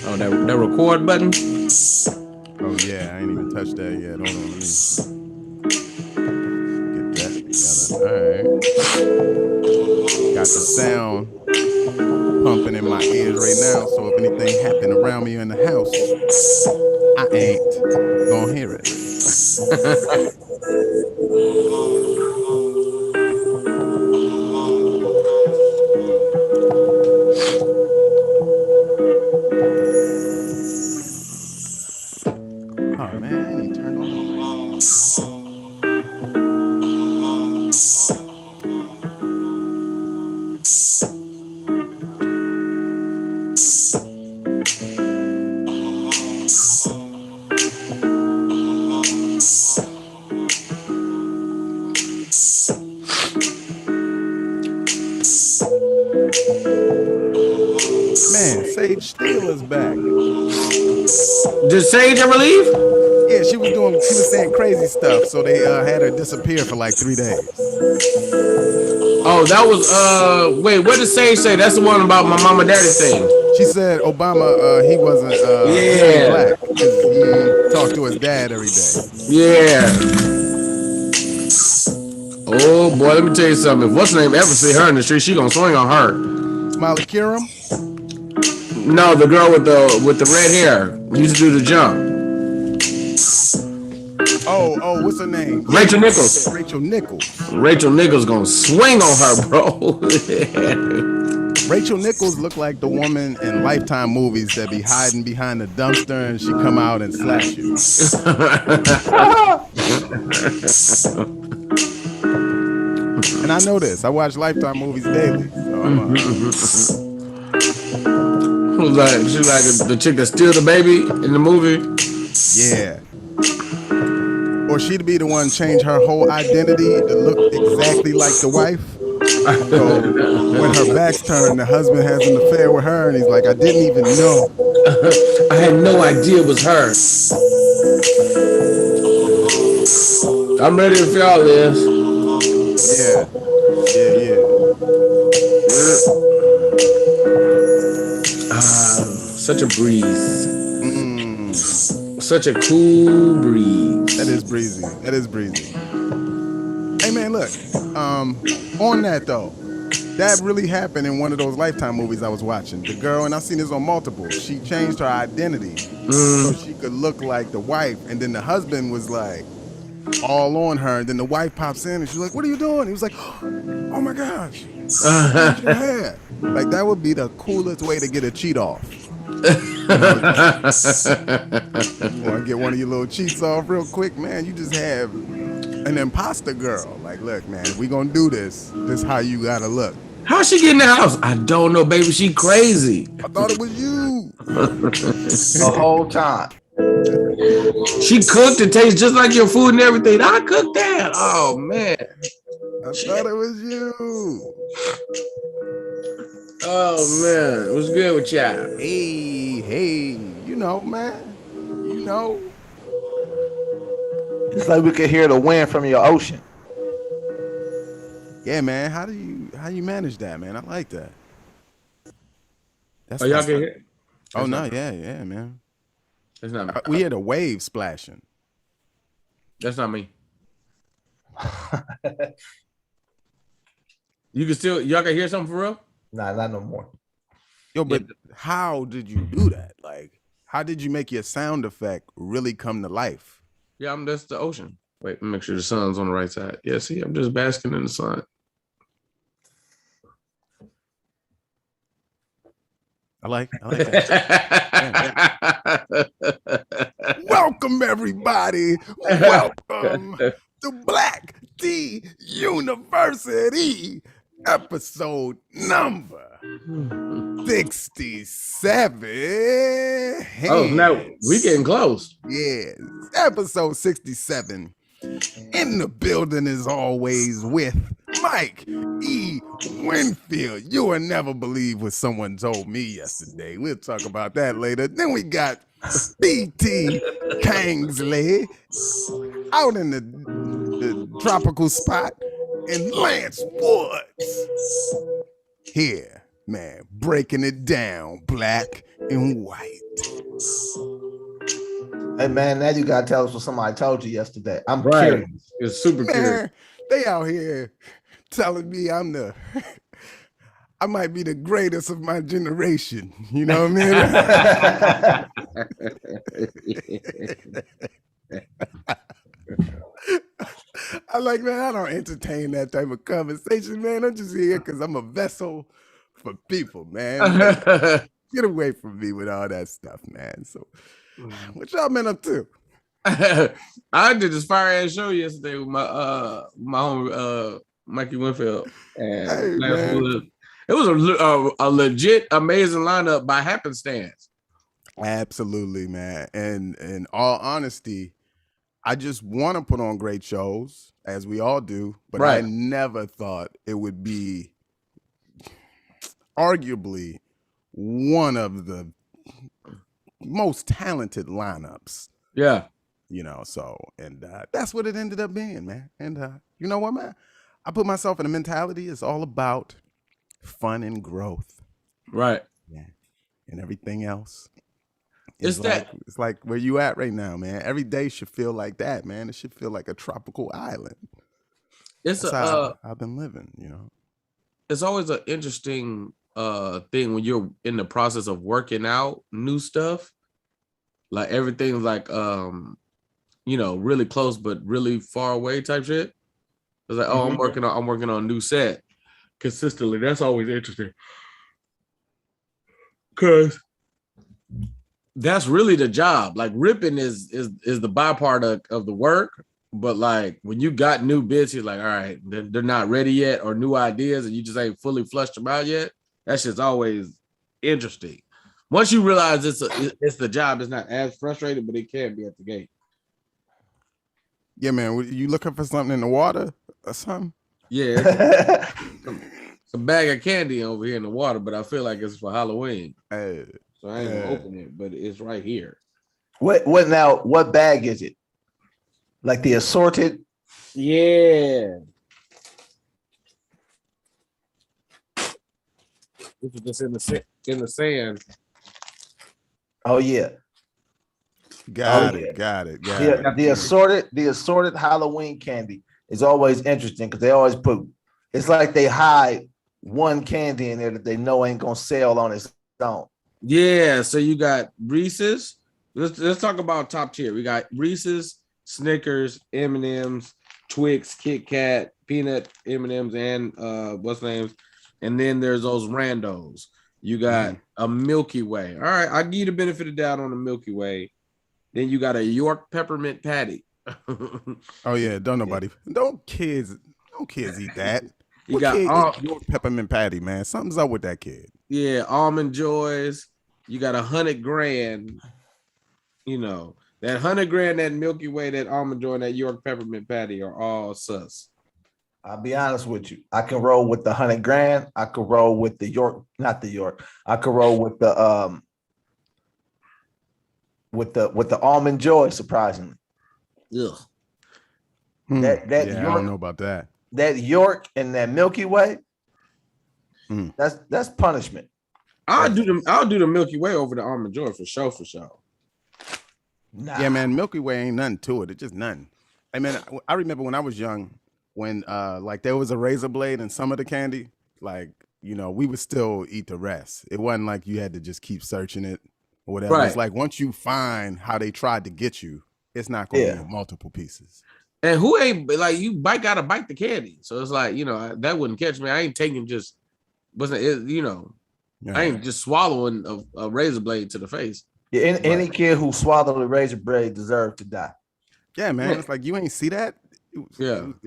Oh, that record button? Oh yeah, I ain't even touched that yet. Hold on, let me get that together. All right. Got the sound pumping in my ears right now, so if anything happened around me in the house, I ain't gonna hear it. Oh man, I ain't turned on the Man, Sage Steele is back. Did Sage ever leave? Yeah, she was saying crazy stuff, so they had her disappear for like 3 days. Oh, that was wait, what did Sage say? That's the one about my mama daddy thing. She said Obama, he wasn't he ain't black because he talked to his dad every day. Yeah. Oh boy, let me tell you something. If what's her name ever see her in the street, she gonna swing on her. Smiley Curum? No, the girl with the red hair used to do the jump. Oh, what's her name? Rachel Nichols. Rachel Nichols. Rachel Nichols gonna swing on her, bro. Rachel Nichols looked like the woman in Lifetime movies that be hiding behind the dumpster and she come out and slash you. And I know this. I watch Lifetime movies daily. So She's like the chick that steal the baby in the movie. Yeah. Or she'd be the one change her whole identity to look exactly like the wife. So when her back's turned, the husband has an affair with her, and he's like, I didn't even know. I had no idea it was her. I'm ready if y'all is. Yeah. Such a breeze. Such a cool breeze. That is breezy. Hey man, look. On that though, that really happened in one of those Lifetime movies I was watching. The girl, and I've seen this on multiple, she changed her identity so she could look like the wife, and then the husband was like all on her, and then the wife pops in and she's like, what are you doing? He was like, oh my gosh, change your hair. Like that would be the coolest way to get a cheat off. You want to get one of your little cheats off real quick, man? You just have an imposter girl. Like, look, man, if we gonna do this is how you gotta look. How's she get in the house? I don't know, baby. She crazy. I thought it was you. The whole time. She cooked. It tastes just like your food and everything. I cooked that. Oh man. I thought it was you. Oh man, what's good with y'all? Hey, you know, man. You know. It's like we could hear the wind from your ocean. Yeah, man. How you manage that, man? I like that. That's y'all can hear? Oh no, yeah, man. That's not me. We hear the waves splashing. That's not me. You can still, y'all can hear something for real? Nah, not no more. Yo, but how did you do that? Like, how did you make your sound effect really come to life? Yeah, that's the ocean. Wait, make sure the sun's on the right side. Yeah, see, I'm just basking in the sun. I like that. Welcome, everybody. Welcome to Black Tea University, episode number 67. Oh, now we getting close. Yeah, episode 67. In the building as always with Mike E. Winfield. You will never believe what someone told me yesterday. We'll talk about that later. Then we got B.T. Kingsley out in the tropical spot, and Lance Woods here, man, breaking it down black and white. Hey man, now you gotta tell us what somebody told you yesterday. I'm Right. curious. It's super curious. They out here telling me I might be the greatest of my generation. You know what I mean? I'm like, man, I don't entertain that type of conversation, man. I'm just here because I'm a vessel for people, man. Get away from me with all that stuff, man. So what y'all been up to? I did this fire ass show yesterday with my homie Mikey Winfield, and Hey, man. it was a legit amazing lineup by happenstance. Absolutely, man. And in all honesty, I just want to put on great shows, as we all do, but Right. I never thought it would be arguably one of the most talented lineups. Yeah. You know, so, and that's what it ended up being, man. And you know what, man? I put myself in a mentality, it's all about fun and growth. Right. Yeah. And everything else. It's It's like where you at right now, man. Every day should feel like that, man. It should feel like a tropical island. It's That's how I've been living, you know. it's always an interesting thing when you're in the process of working out new stuff. Like everything's like really close but really far away type shit. It's like, I'm working on a new set consistently. That's always interesting. Cause that's really the job. Like ripping is the byproduct of the work. But like when you got new bits, you're like, all right, they're not ready yet, or new ideas, and you just ain't fully flushed them out yet. That shit's always interesting. Once you realize it's the job, it's not as frustrating, but it can be at the gate. Yeah, man. You looking for something in the water or something? Yeah, it's a bag of candy over here in the water, but I feel like it's for Halloween, so I ain't gonna open it. But it's right here. What bag is it? Like the assorted? Yeah. This is just in the sand. Oh yeah. Got Oh, it. The assorted Halloween candy is always interesting because they always it's like they hide one candy in there that they know ain't gonna sell on its own. Yeah, so you got Reese's. Let's talk about top tier. We got Reese's, Snickers, M&M's, Twix, Kit Kat, peanut M&M's, and what's names. And then there's those randos. You got a Milky Way. All right, I give you the benefit of the doubt on the Milky Way. Then you got a York peppermint patty. Oh yeah, don't kids eat that. You got York peppermint patty, man. Something's up with that kid. Yeah, Almond Joys. You got $100 grand. You know, that $100 grand, that Milky Way, that Almond Joy, and that York peppermint patty are all sus. I'll be honest with you. I can roll with the $100 grand. I could roll with the York, not the York. I could roll with the Almond Joy. Surprisingly, Ugh. that Yeah, York, I don't know about that. That York and that Milky Way. That's punishment. I'll do the Milky Way over the Almond Joy for sure. Nah. Yeah, man, Milky Way ain't nothing to it. It's just nothing. I mean, I remember when I was young, when like there was a razor blade in some of the candy, like, you know, we would still eat the rest. It wasn't like you had to just keep searching it or whatever. Right. It's like once you find how they tried to get you, it's not going to be multiple pieces. And who ain't like gotta bite the candy. So it's like, you know, that wouldn't catch me. I ain't taking just wasn't it, you know. I ain't just swallowing a razor blade to the face. Yeah, any kid who swallowed a razor blade deserved to die. Yeah, man. It's like you ain't see that. You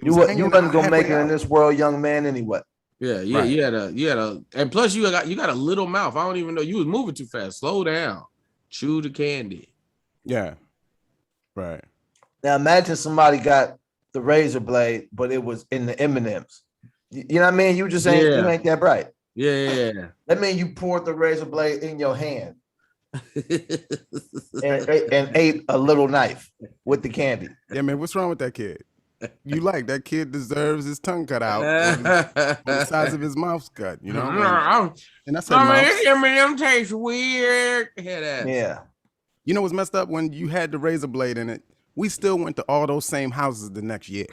wasn't gonna make it in this world, young man. Anyway. Yeah. You had a, and plus you got a little mouth. I don't even know, you was moving too fast. Slow down. Chew the candy. Yeah. Right. Now imagine somebody got the razor blade, but it was in the M&Ms. You know what I mean? You just ain't you ain't that bright. Yeah. That means you poured the razor blade in your hand and ate a little knife with the candy. Yeah, man. What's wrong with that kid? You like that kid deserves his tongue cut out on the size of his mouth's cut, you know? And that's M&M tastes weird. Yeah. You know what's messed up? When you had the razor blade in it, we still went to all those same houses the next year.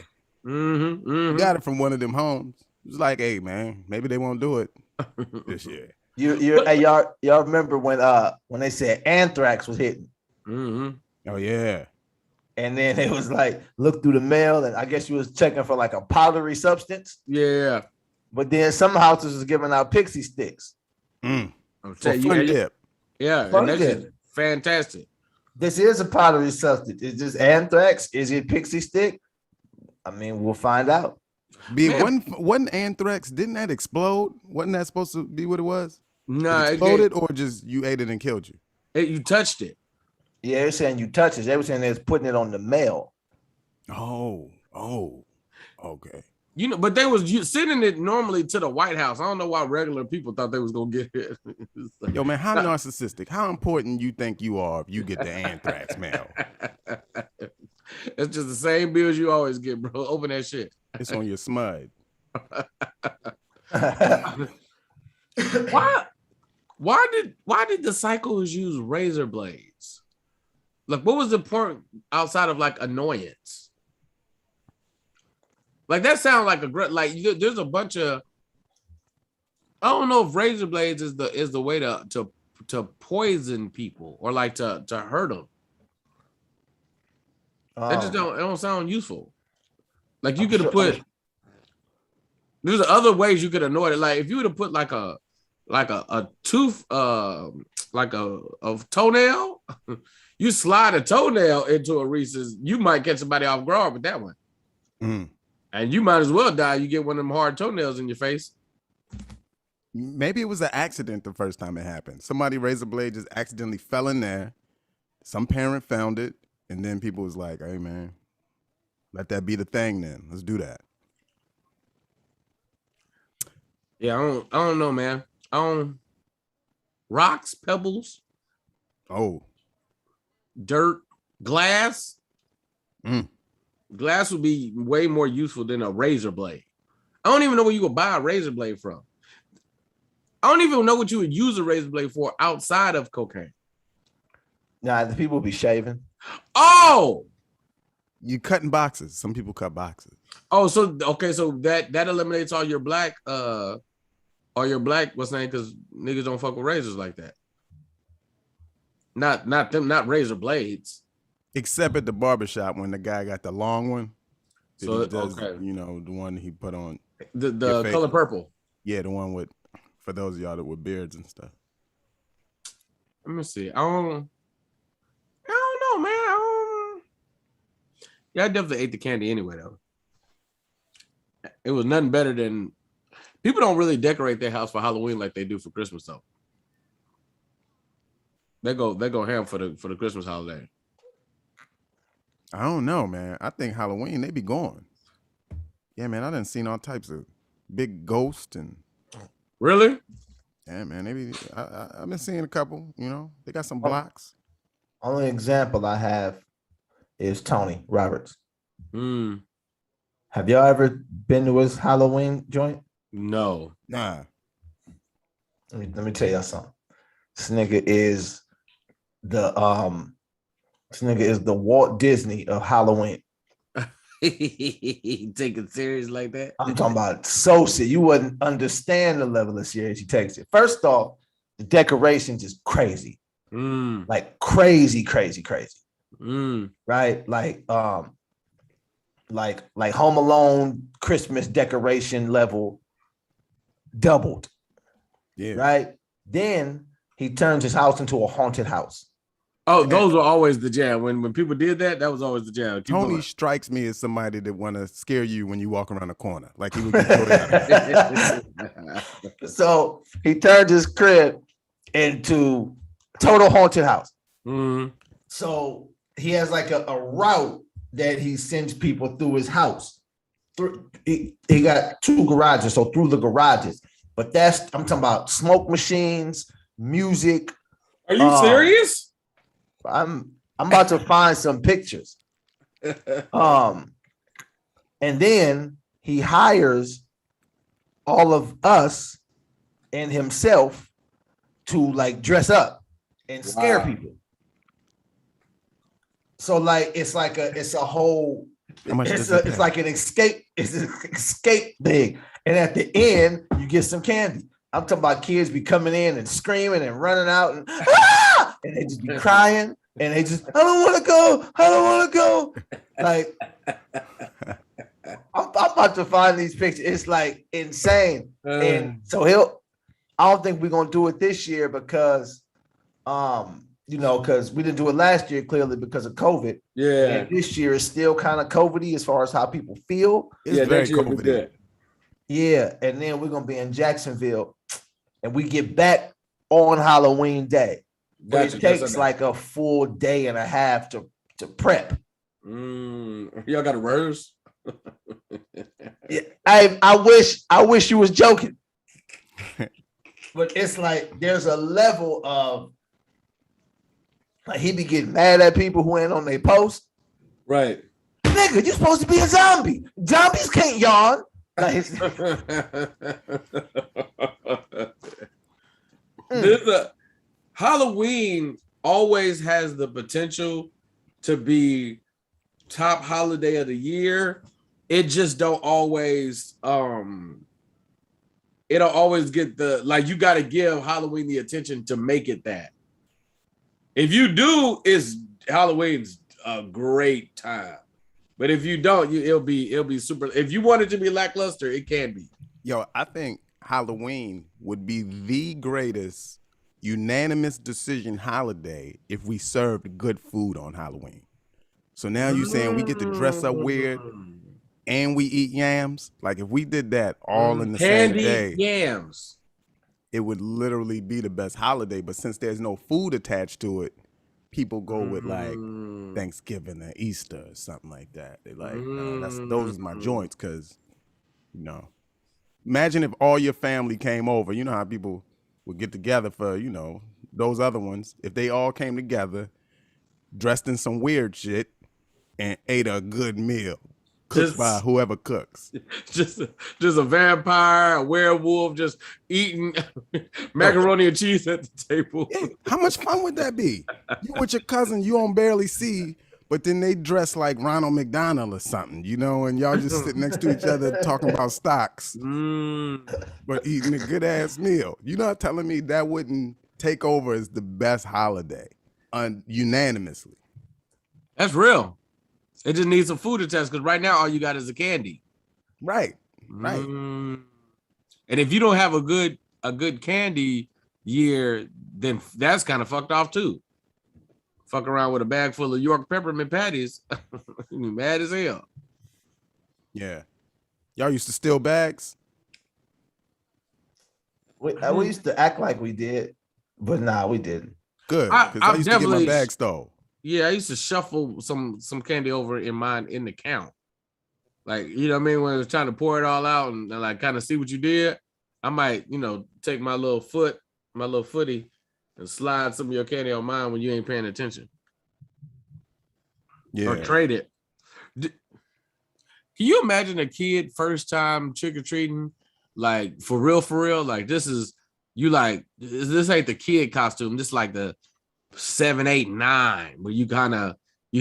Mm-hmm. Got it from one of them homes. It was like, hey, man, maybe they won't do it this year. Hey, y'all remember when they said anthrax was hitting? Mm-hmm. Oh yeah. And then it was like, look through the mail, and I guess you was checking for like a powdery substance. Yeah. But then some houses was giving out pixie sticks. I'm saying, fun dip. Yeah, fun and that's fantastic. This is a powdery substance. Is this anthrax? Is it pixie stick? I mean, we'll find out. Wasn't anthrax, didn't that explode? Wasn't that supposed to be what it was? No, it exploded, or just you ate it and killed you? You touched it. Yeah, they're saying you touched it. They were saying they was putting it on the mail. Oh, okay. You know, but they was sending it normally to the White House. I don't know why regular people thought they was gonna get it. Yo, man, how narcissistic? How important you think you are if you get the anthrax mail? It's just the same bills you always get, bro. Open that shit. It's on your smud. Why did the cycles use razor blades? Like, what was the point outside of like annoyance? Like, that sounds like there's a bunch of, I don't know if razor blades is the way to poison people or like to hurt them. It don't sound useful. Like, you could have put. There's other ways you could annoy it. Like, if you would have put like a tooth, like a toenail, you slide a toenail into a Reese's, you might catch somebody off guard with that one. And you might as well die. You get one of them hard toenails in your face. Maybe it was an accident the first time it happened. Somebody razor blade just accidentally fell in there. Some parent found it, and then people was like, hey, man, let that be the thing then. Let's do that. Yeah, I don't know, man. Rocks, pebbles, dirt, glass. Glass would be way more useful than a razor blade. I don't even know where you would buy a razor blade from. I don't even know what you would use a razor blade for outside of cocaine. Nah, the people be shaving. Oh, you cutting boxes. Some people cut boxes. Oh, so okay, so that eliminates all your black what's name? Because niggas don't fuck with razors like that. Not razor blades. Except at the barbershop when the guy got the long one. So he does, you know, the one he put on the color purple. Yeah, the one with, for those of y'all that with beards and stuff. Let me see. I don't know, man. Yeah, I definitely ate the candy anyway, though. It was nothing better than, people don't really decorate their house for Halloween like they do for Christmas, though. They go ham for the Christmas holiday. I don't know, man. I think Halloween they be going. Yeah, man. I done seen all types of big ghosts and. Really? Yeah, man. I've been seeing a couple. You know, they got some blocks. Only example I have is Tony Roberts. Have y'all ever been to his Halloween joint? No. Nah. Let me tell y'all something. This nigga is the Walt Disney of Halloween. He take it serious like that? I'm talking about so serious. You wouldn't understand the level of serious he takes it. First off, the decorations is crazy. Like crazy. Right? Like Home Alone Christmas decoration level doubled. Yeah. Right? Then he turns his house into a haunted house. Oh, those were always the jam. When people did that, that was always the jam. Keep Tony going. strikes me as somebody that want to scare you when you walk around the corner. Like he would get joy out of it. So he turned his crib into total haunted house. Mm-hmm. So he has like a route that he sends people through his house. He got 2 garages, so through the garages. But I'm talking about smoke machines, music. Are you serious? I'm about to find some pictures. And then he hires all of us and himself to like dress up and scare people. So like it's like a whole it's like an escape thing. And at the end you get some candy. I'm talking about kids be coming in and screaming and running out and and they just be crying and they just I don't want to go. Like I'm about to find these pictures. It's like insane. And so I don't think we're gonna do it this year because because we didn't do it last year clearly because of COVID. Yeah. And this year is still kind of COVID-y as far as how people feel. It's very COVID-y. Yeah, and then we're gonna be in Jacksonville, and we get back on Halloween Day. But it takes like a full day and a half to prep. Y'all got a rehearse? Yeah, I wish you was joking, but it's like there's a level of like he be getting mad at people who ain't on their post. Right, nigga, you supposed to be a zombie. Zombies can't yawn. Like, Halloween always has the potential to be top holiday of the year. It just don't always it'll always get the like you got to give Halloween the attention to make it that. If you do, Halloween's a great time. But if you don't, it'll be super. If you want it to be lackluster, it can be. Yo, I think Halloween would be the greatest unanimous decision holiday if we served good food on Halloween. So now you're saying we get to dress up weird and we eat yams? Like if we did that all in the same day, yams, it would literally be the best holiday. But since there's no food attached to it, people go with like Thanksgiving or Easter or something like that. They like, those are my joints because, imagine if all your family came over. You know how people would get together for, those other ones. If they all came together, dressed in some weird shit, and ate a good meal cooked by whoever cooks. Just a vampire, a werewolf, just eating macaroni and cheese at the table. Yeah, how much fun would that be? You with your cousin, you don't barely see, but then they dress like Ronald McDonald or something, and y'all just sit next to each other talking about stocks, but eating a good ass meal. You're not telling me that wouldn't take over as the best holiday unanimously? That's real. It just needs some food to test because right now all you got is a candy. Right. And if you don't have a good candy year, then that's kind of fucked off too. Fuck around with a bag full of York peppermint patties, you mad as hell. Yeah, y'all used to steal bags. We used to act like we did, but nah, we didn't. Good, because I used to get my bag stole. Yeah, I used to shuffle some candy over in mine in the count. Like, you know what I mean? When I was trying to pour it all out and like kind of see what you did, I might, take my little footy and slide some of your candy on mine when you ain't paying attention. Yeah. Or trade it. Can you imagine a kid first time trick-or-treating? Like for real, like this ain't the kid costume. This is like the 7, 8, 9, where you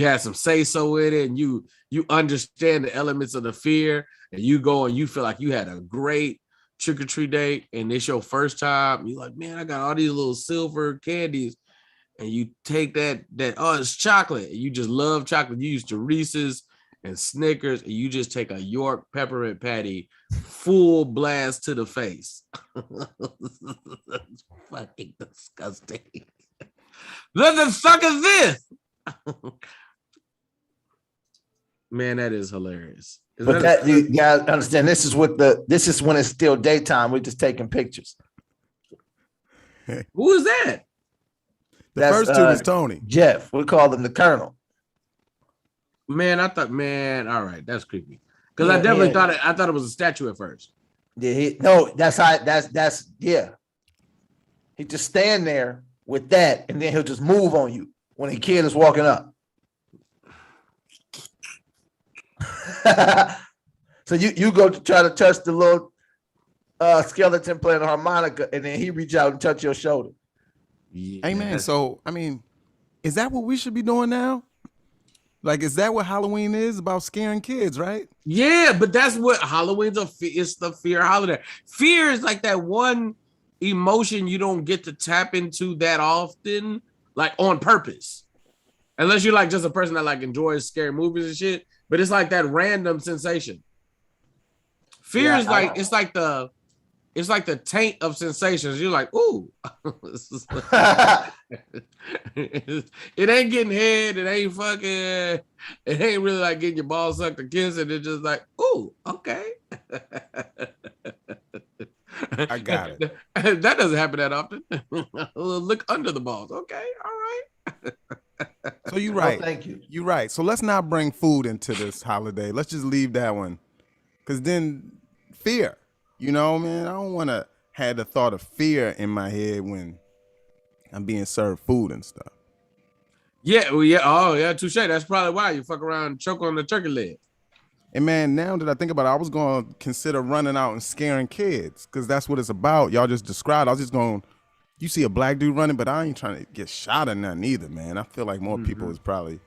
had some say-so in it and you understand the elements of the fear and you go and you feel like you had a great trick-or-treat date and it's your first time. You're like, man, I got all these little silver candies. And you take that, oh, it's chocolate. You just love chocolate. You used to Reese's and Snickers, and you just take a York peppermint patty full blast to the face. That's fucking disgusting. What the fuck is this? Man, that is hilarious. But you gotta understand, this is when it's still daytime. We're just taking pictures. Who is that? That's first two is Tony. Jeff. We call him the Colonel. Man, I thought, all right, that's creepy. Because I definitely thought it was a statue at first. Yeah, that's He just stand there with that, and then he'll just move on you when a kid is walking up. So you go to try to touch the little skeleton playing the harmonica, and then he reach out and touch your shoulder. Yeah. Hey man, so I mean, is that what we should be doing now? Like, is that what Halloween is about? Scaring kids, right? Yeah, but that's what Halloween's it's the fear holiday. Fear is like that one emotion you don't get to tap into that often, like on purpose. Unless you're like just a person that like enjoys scary movies and shit. But it's like that random sensation. Fear is like it's like the taint of sensations. You're like, ooh. It ain't getting head. It ain't fucking. It ain't really like getting your balls sucked or kissing. It's just like, ooh, okay. I got it. That doesn't happen that often. Look under the balls. Okay, all right. So you're right. Oh, thank you. You're right. So let's not bring food into this holiday. Let's just leave that one. Because then fear, man, I don't want to have the thought of fear in my head when I'm being served food and stuff. Yeah, well, yeah. Oh, yeah, touche. That's probably why you fuck around and choke on the turkey leg. And man, now that I think about it, I was going to consider running out and scaring kids because that's what it's about. Y'all just described. I was just going, you see a black dude running, but I ain't trying to get shot or nothing either, man. I feel like more people is probably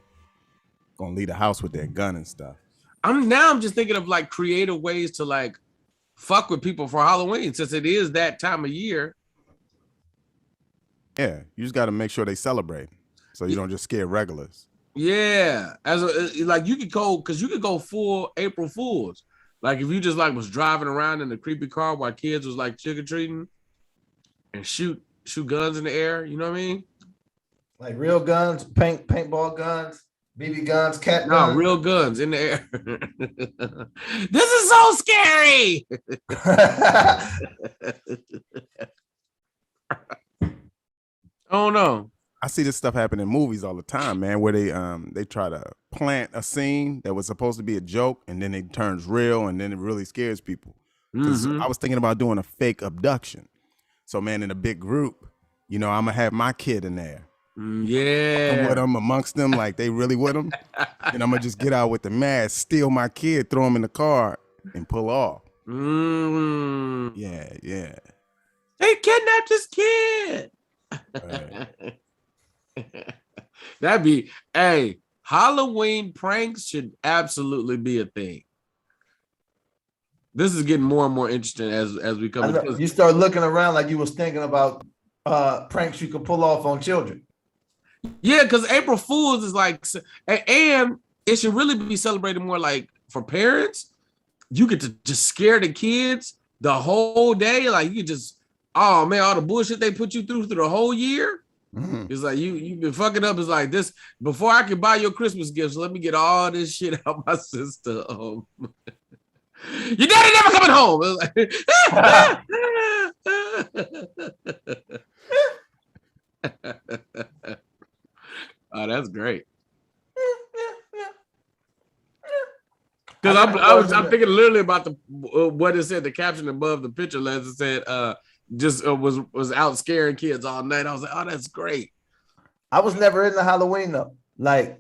going to leave the house with their gun and stuff. I'm just thinking of like creative ways to like fuck with people for Halloween since it is that time of year. Yeah, you just got to make sure they celebrate so you don't just scare regulars. Yeah, you could go full April Fools. Like if you just like was driving around in a creepy car while kids was like trick or treating and shoot guns in the air. You know what I mean? Like real guns, paintball guns, BB guns, cat guns. No, real guns in the air. This is so scary. Oh no. I see this stuff happen in movies all the time, man, where they try to plant a scene that was supposed to be a joke and then it turns real and then it really scares people. I was thinking about doing a fake abduction. So, man, in a big group, I'm going to have my kid in there. Yeah. I'm with them amongst them like they really with them. And I'm going to just get out with the mask, steal my kid, throw him in the car and pull off. Yeah. They kidnapped this kid. That'd be, Halloween pranks should absolutely be a thing. This is getting more and more interesting as we come. You start looking around like you was thinking about pranks you could pull off on children. Yeah, because April Fools is like, and it should really be celebrated more like for parents. You get to just scare the kids the whole day. Like you just, oh man, all the bullshit they put you through the whole year. It's like you've been fucking up. It's like this before I can buy your Christmas gifts. Let me get all this shit out my system. Your daddy never coming home. Oh, that's great. Because I'm thinking literally about the what it said. The caption above the picture, as it said, was out scaring kids all night. I was like, oh, that's great. I was never into Halloween though. Like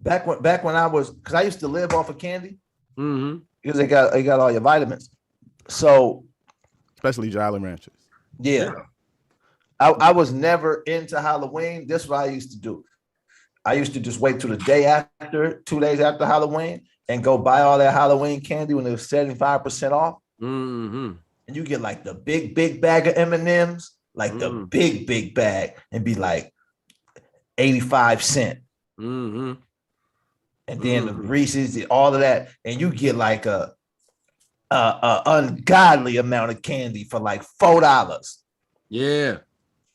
back when I was, because I used to live off of candy. Because they got all your vitamins. So, especially Jolly Ranchers. Yeah. I was never into Halloween. This is what I used to do. I used to just wait till the day after, 2 days after Halloween, and go buy all that Halloween candy when it was 75% off. And you get like the big bag of M&Ms, like the big bag, and be like 85 cents. and then the Reese's, all of that, and you get like a ungodly amount of candy for like $4. Yeah,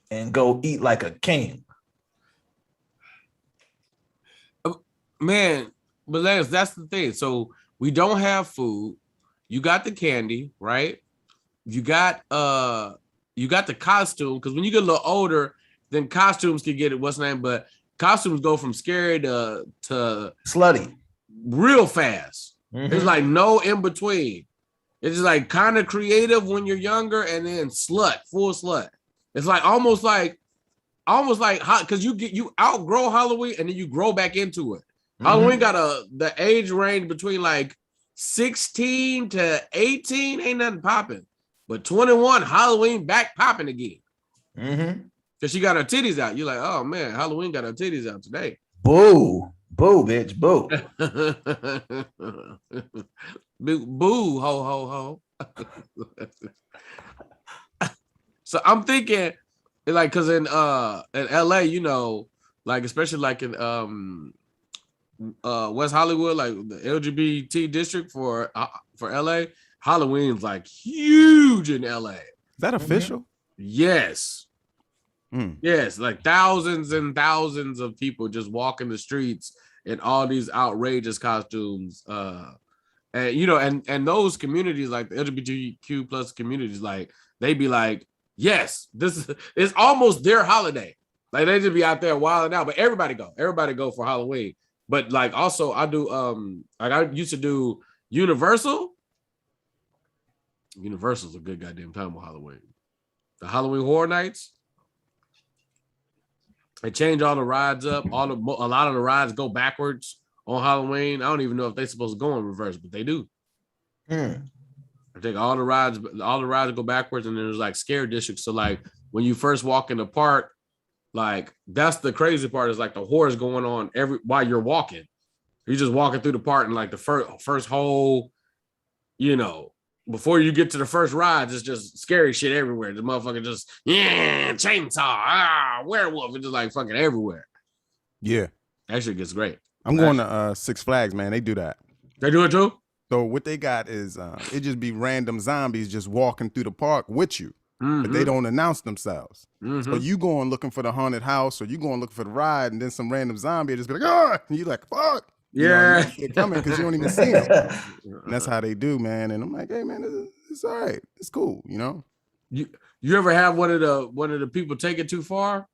and go eat like a king. Man, but Lance, that's the thing. So we don't have food. You got the candy, right? You got the costume, because when you get a little older, then costumes can get it. What's the name? But costumes go from scary to slutty real fast. There's like no in between. It's just like kind of creative when you're younger, and then full slut. It's like almost like hot, because you outgrow Halloween and then you grow back into it. Halloween got the age range between like 16 to 18, ain't nothing popping. But 21, Halloween back popping again. Because she got her titties out. You're like, oh man, Halloween got her titties out today. Boo, bitch, boo. Boo, ho, ho. So I'm thinking, like, because in LA, you know, like especially like in West Hollywood, like the LGBT district for LA, Halloween's like huge in LA. Is that official? Yes. Yes, like thousands and thousands of people just walking the streets in all these outrageous costumes. And you know, and those communities, like the LGBTQ plus communities, like they be like, yes, this is almost their holiday. Like they just be out there wilding out, but everybody go for Halloween. But like also I do like I used to do Universal. Universal's a good goddamn time with Halloween. The Halloween Horror Nights. They change all the rides up. A lot of the rides go backwards on Halloween. I don't even know if they're supposed to go in reverse, but they do. I think all the rides go backwards, and then there's like scare districts. So like when you first walk in the park, like that's the crazy part, is like the horror's going on while you're walking. You're just walking through the park, and like the first whole, you know, before you get to the first rides, it's just scary shit everywhere. The motherfucker just chainsaw, werewolf, it's just like fucking everywhere. Yeah, that shit gets great. I'm going to Six Flags, man. They do that. They do it too. So what they got is it just be random zombies just walking through the park with you, but they don't announce themselves. So you going looking for the haunted house, or you going looking for the ride, and then some random zombie just be like, oh, and you like, fuck. Yeah, they're coming because you don't even see them. And that's how they do, man. And I'm like, hey, man, it's all right. It's cool, you know. You ever have one of the people take it too far?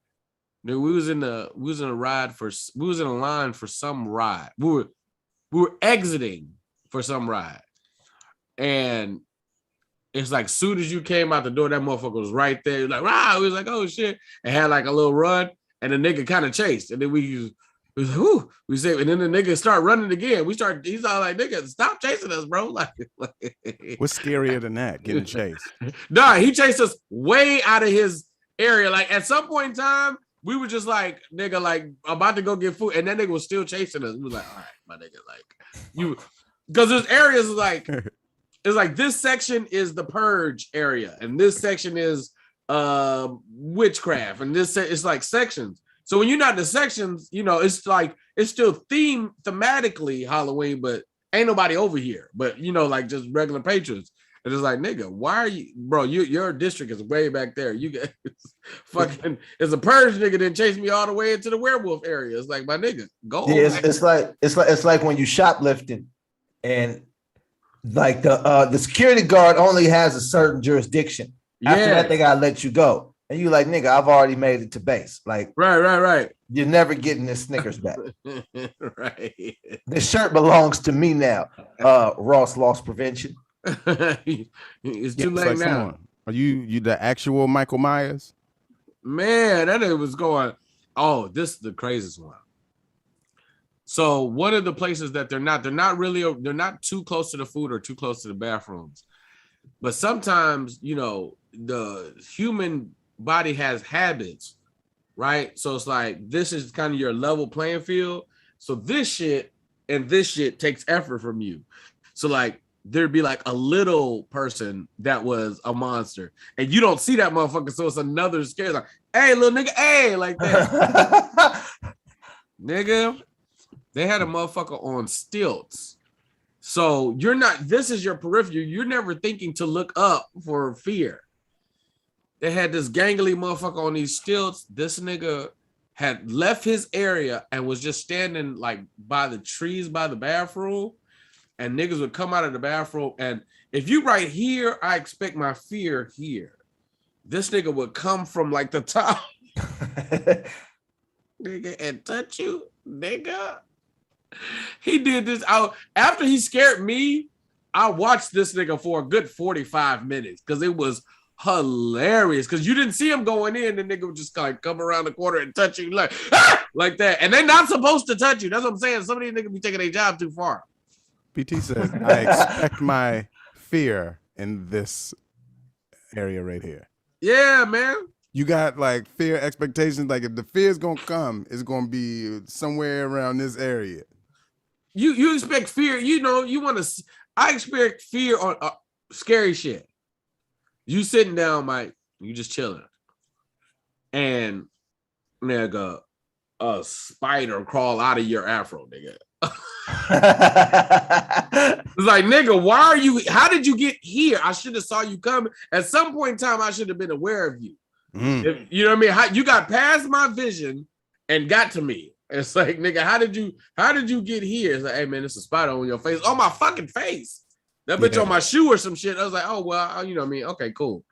We was in a line for some ride. We were exiting for some ride, and it's like soon as you came out the door, that motherfucker was right there. Like, wow, we was like, oh shit, and had like a little run, and the nigga kind of chased, and then we was like, whoo, we say, and then the nigga start running again. He's all like, nigga, stop chasing us, bro. Like what's scarier than that? Getting chased? Nah, he chased us way out of his area. Like at some point in time, we were just like, nigga, like about to go get food, and that nigga was still chasing us. We was like, all right, my nigga, like you, because there's areas like it's like this section is the purge area, and this section is witchcraft, and this it's like sections. So when you're not in the sections, you know, it's like it's still thematically Halloween, but ain't nobody over here. But you know, like just regular patrons. And it's like, nigga, why are you, bro? Your district is way back there. You guys fucking it's a purge nigga didn't chase me all the way into the werewolf area. It's like, my nigga, go. Yeah, it's like when you shoplifting, and like the security guard only has a certain jurisdiction. After that, they gotta let you go. And you like, nigga, I've already made it to base. Like, right. You're never getting this Snickers back. Right. This shirt belongs to me now. Ross Loss Prevention. It's too late now. Are you the actual Michael Myers? Man, that nigga was going. Oh, this is the craziest one. So one of the places that they're not too close to the food or too close to the bathrooms. But sometimes, you know, the human body has habits, right? So it's like this is kind of your level playing field. So this shit takes effort from you. So like there'd be like a little person that was a monster, and you don't see that motherfucker. So it's another scare. Like, hey, little nigga, hey, like that. Nigga, They had a motherfucker on stilts. So this is your peripheral. You're never thinking to look up for fear. They had this gangly motherfucker on these stilts. This nigga had left his area and was just standing like by the trees by the bathroom. And niggas would come out of the bathroom. And if you right here, I expect my fear here. This nigga would come from like the top. Nigga, and touch you, nigga. He did this out after he scared me. I watched this nigga for a good 45 minutes because it was hilarious. Because you didn't see him going in, the nigga would just like come around the corner and touch you like like that. And they're not supposed to touch you. That's what I'm saying. Some of these niggas be taking their job too far. PT says, I expect my fear in this area right here. Yeah, man. You got like fear expectations. Like if the fear is gonna come, it's gonna be somewhere around this area. You expect fear. You know, you want to. I expect fear on scary shit. You sitting down, Mike. You just chilling, and nigga, a spider crawl out of your afro, nigga. It's like, nigga, why are you? How did you get here? I should have saw you coming. At some point in time, I should have been aware of you. If, you know what I mean? You got past my vision and got to me. It's like, nigga, how did you get here? It's like, hey man, it's a spider on your face. On my fucking face. That bitch on my shoe or some shit. I was like, oh well, you know what I mean? Okay, cool.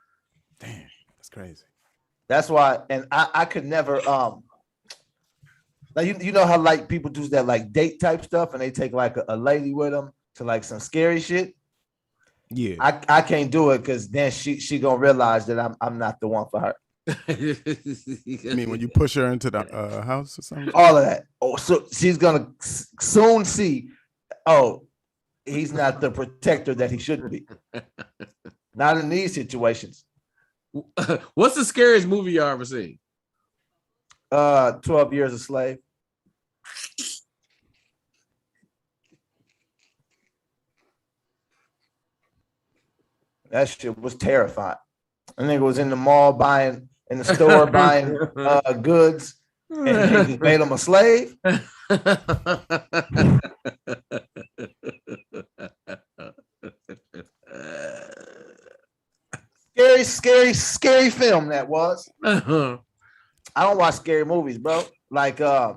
Damn, that's crazy. That's why, and I could never like you know how like people do that like date type stuff and they take like a lady with them to like some scary shit. Yeah, I can't do it because then she gonna realize that I'm not the one for her. I mean, when you push her into the house or something, all of that. Oh, so she's gonna soon see. Oh, he's not the protector that he should be. Not in these situations. What's the scariest movie you ever seen? 12 Years a Slave. That shit was terrifying. I think it was in the mall buying, in the store buying goods, and they just made him a slave. Scary film that was. I don't watch scary movies, bro. Like I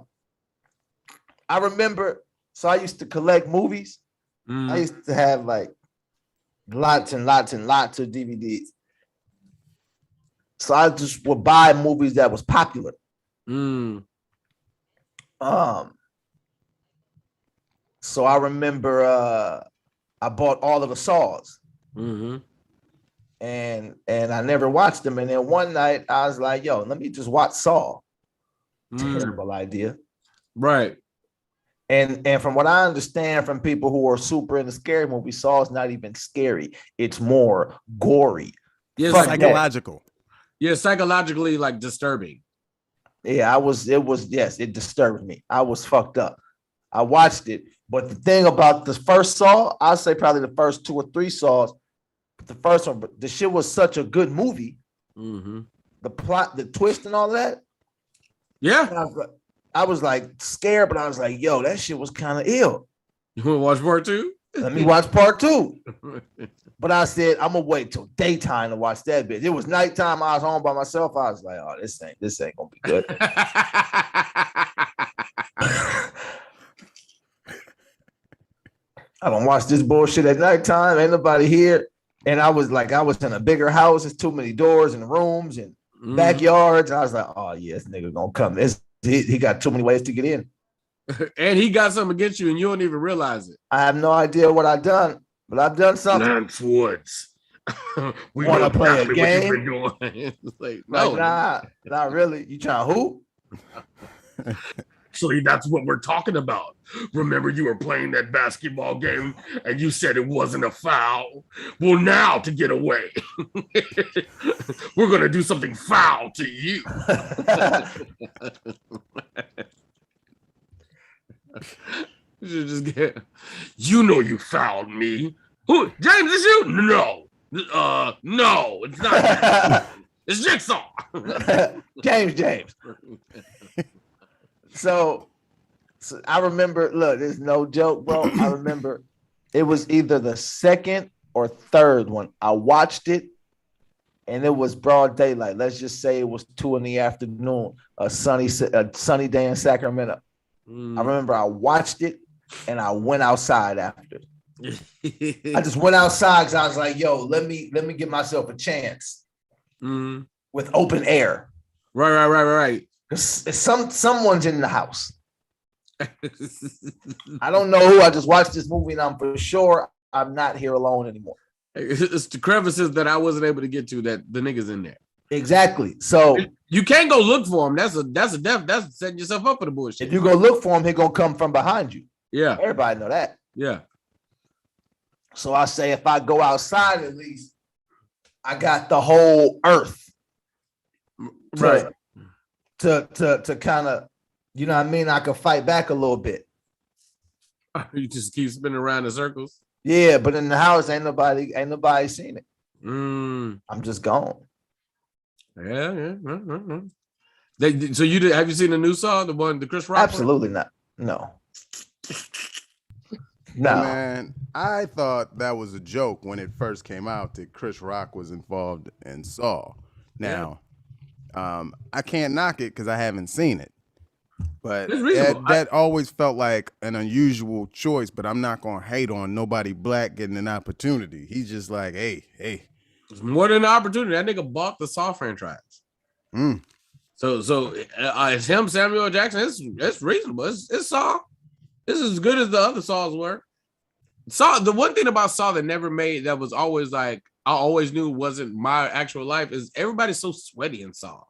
remember, so I used to collect movies. I used to have like lots and lots and lots of DVDs. So I just would buy movies that was popular. So I remember I bought all of the Saws. And I never watched them. And then one night I was like, yo, let me just watch Saw. Terrible idea. Right. And from what I understand from people who are super into scary movies, Saw is not even scary. It's more gory. Yeah, psychological. Yeah, psychologically like disturbing. Yeah, it disturbed me. I was fucked up. I watched it. But the thing about the first Saw, I'll say probably the first 2 or 3 Saws, but the first one, but the shit was such a good movie. The plot, the twist and all that. Yeah. I was like scared, but I was like, yo, that shit was kind of ill. You want to watch part 2? Let me watch part 2. But I said, I'm gonna wait till daytime to watch that bitch. It was nighttime. I was home by myself. I was like, oh, this ain't gonna be good. I don't watch this bullshit at nighttime. Ain't nobody here. And I was in a bigger house. There's too many doors and rooms and backyards. I was like, oh yeah, this nigga gonna come. He got too many ways to get in. And he got something against you and you don't even realize it. I have no idea what I've done, but I've done something. Lance Woods. We want to play a game? Like, no. Like, not really. You trying who? Actually, that's what we're talking about. Remember, you were playing that basketball game and you said it wasn't a foul. Well, now to get away, we're going to do something foul to you. You know you fouled me. Who? James, is you? No. No, it's not. It's Jigsaw. James. So So I remember, look, there's no joke, bro. I remember it was either the second or third one. I watched it and it was broad daylight. Let's just say it was 2 p.m, a sunny day in Sacramento. I remember I watched it and I went outside after. I just went outside because I was like, yo, let me give myself a chance with open air. Right. Someone's in the house. I don't know who. I just watched this movie and I'm for sure I'm not here alone anymore. It's the crevices that I wasn't able to get to that the niggas in there. Exactly. So you can't go look for him. That's setting yourself up for the bullshit. If you go look for him, he's gonna come from behind you. Yeah. Everybody know that. Yeah. So I say if I go outside, at least I got the whole earth. Right. To kind of, you know what I mean? I could fight back a little bit. You just keep spinning around in circles. Yeah, but in the house, ain't nobody seen it. I'm just gone. Yeah. So have you seen the new Saw, the Chris Rock? Absolutely not. No. Man, I thought that was a joke when it first came out that Chris Rock was involved in Saw. Now, I can't knock it because I haven't seen it. But that always felt like an unusual choice, but I'm not going to hate on nobody black getting an opportunity. He's just like, hey. It's more than an opportunity. That nigga bought the Saw franchise. So it's him, Samuel L. Jackson. It's reasonable. It's Saw. It's as good as the other Saws were. Saw, the one thing about Saw that never made, that was always like, I always knew wasn't my actual life, is everybody's so sweaty in Saw.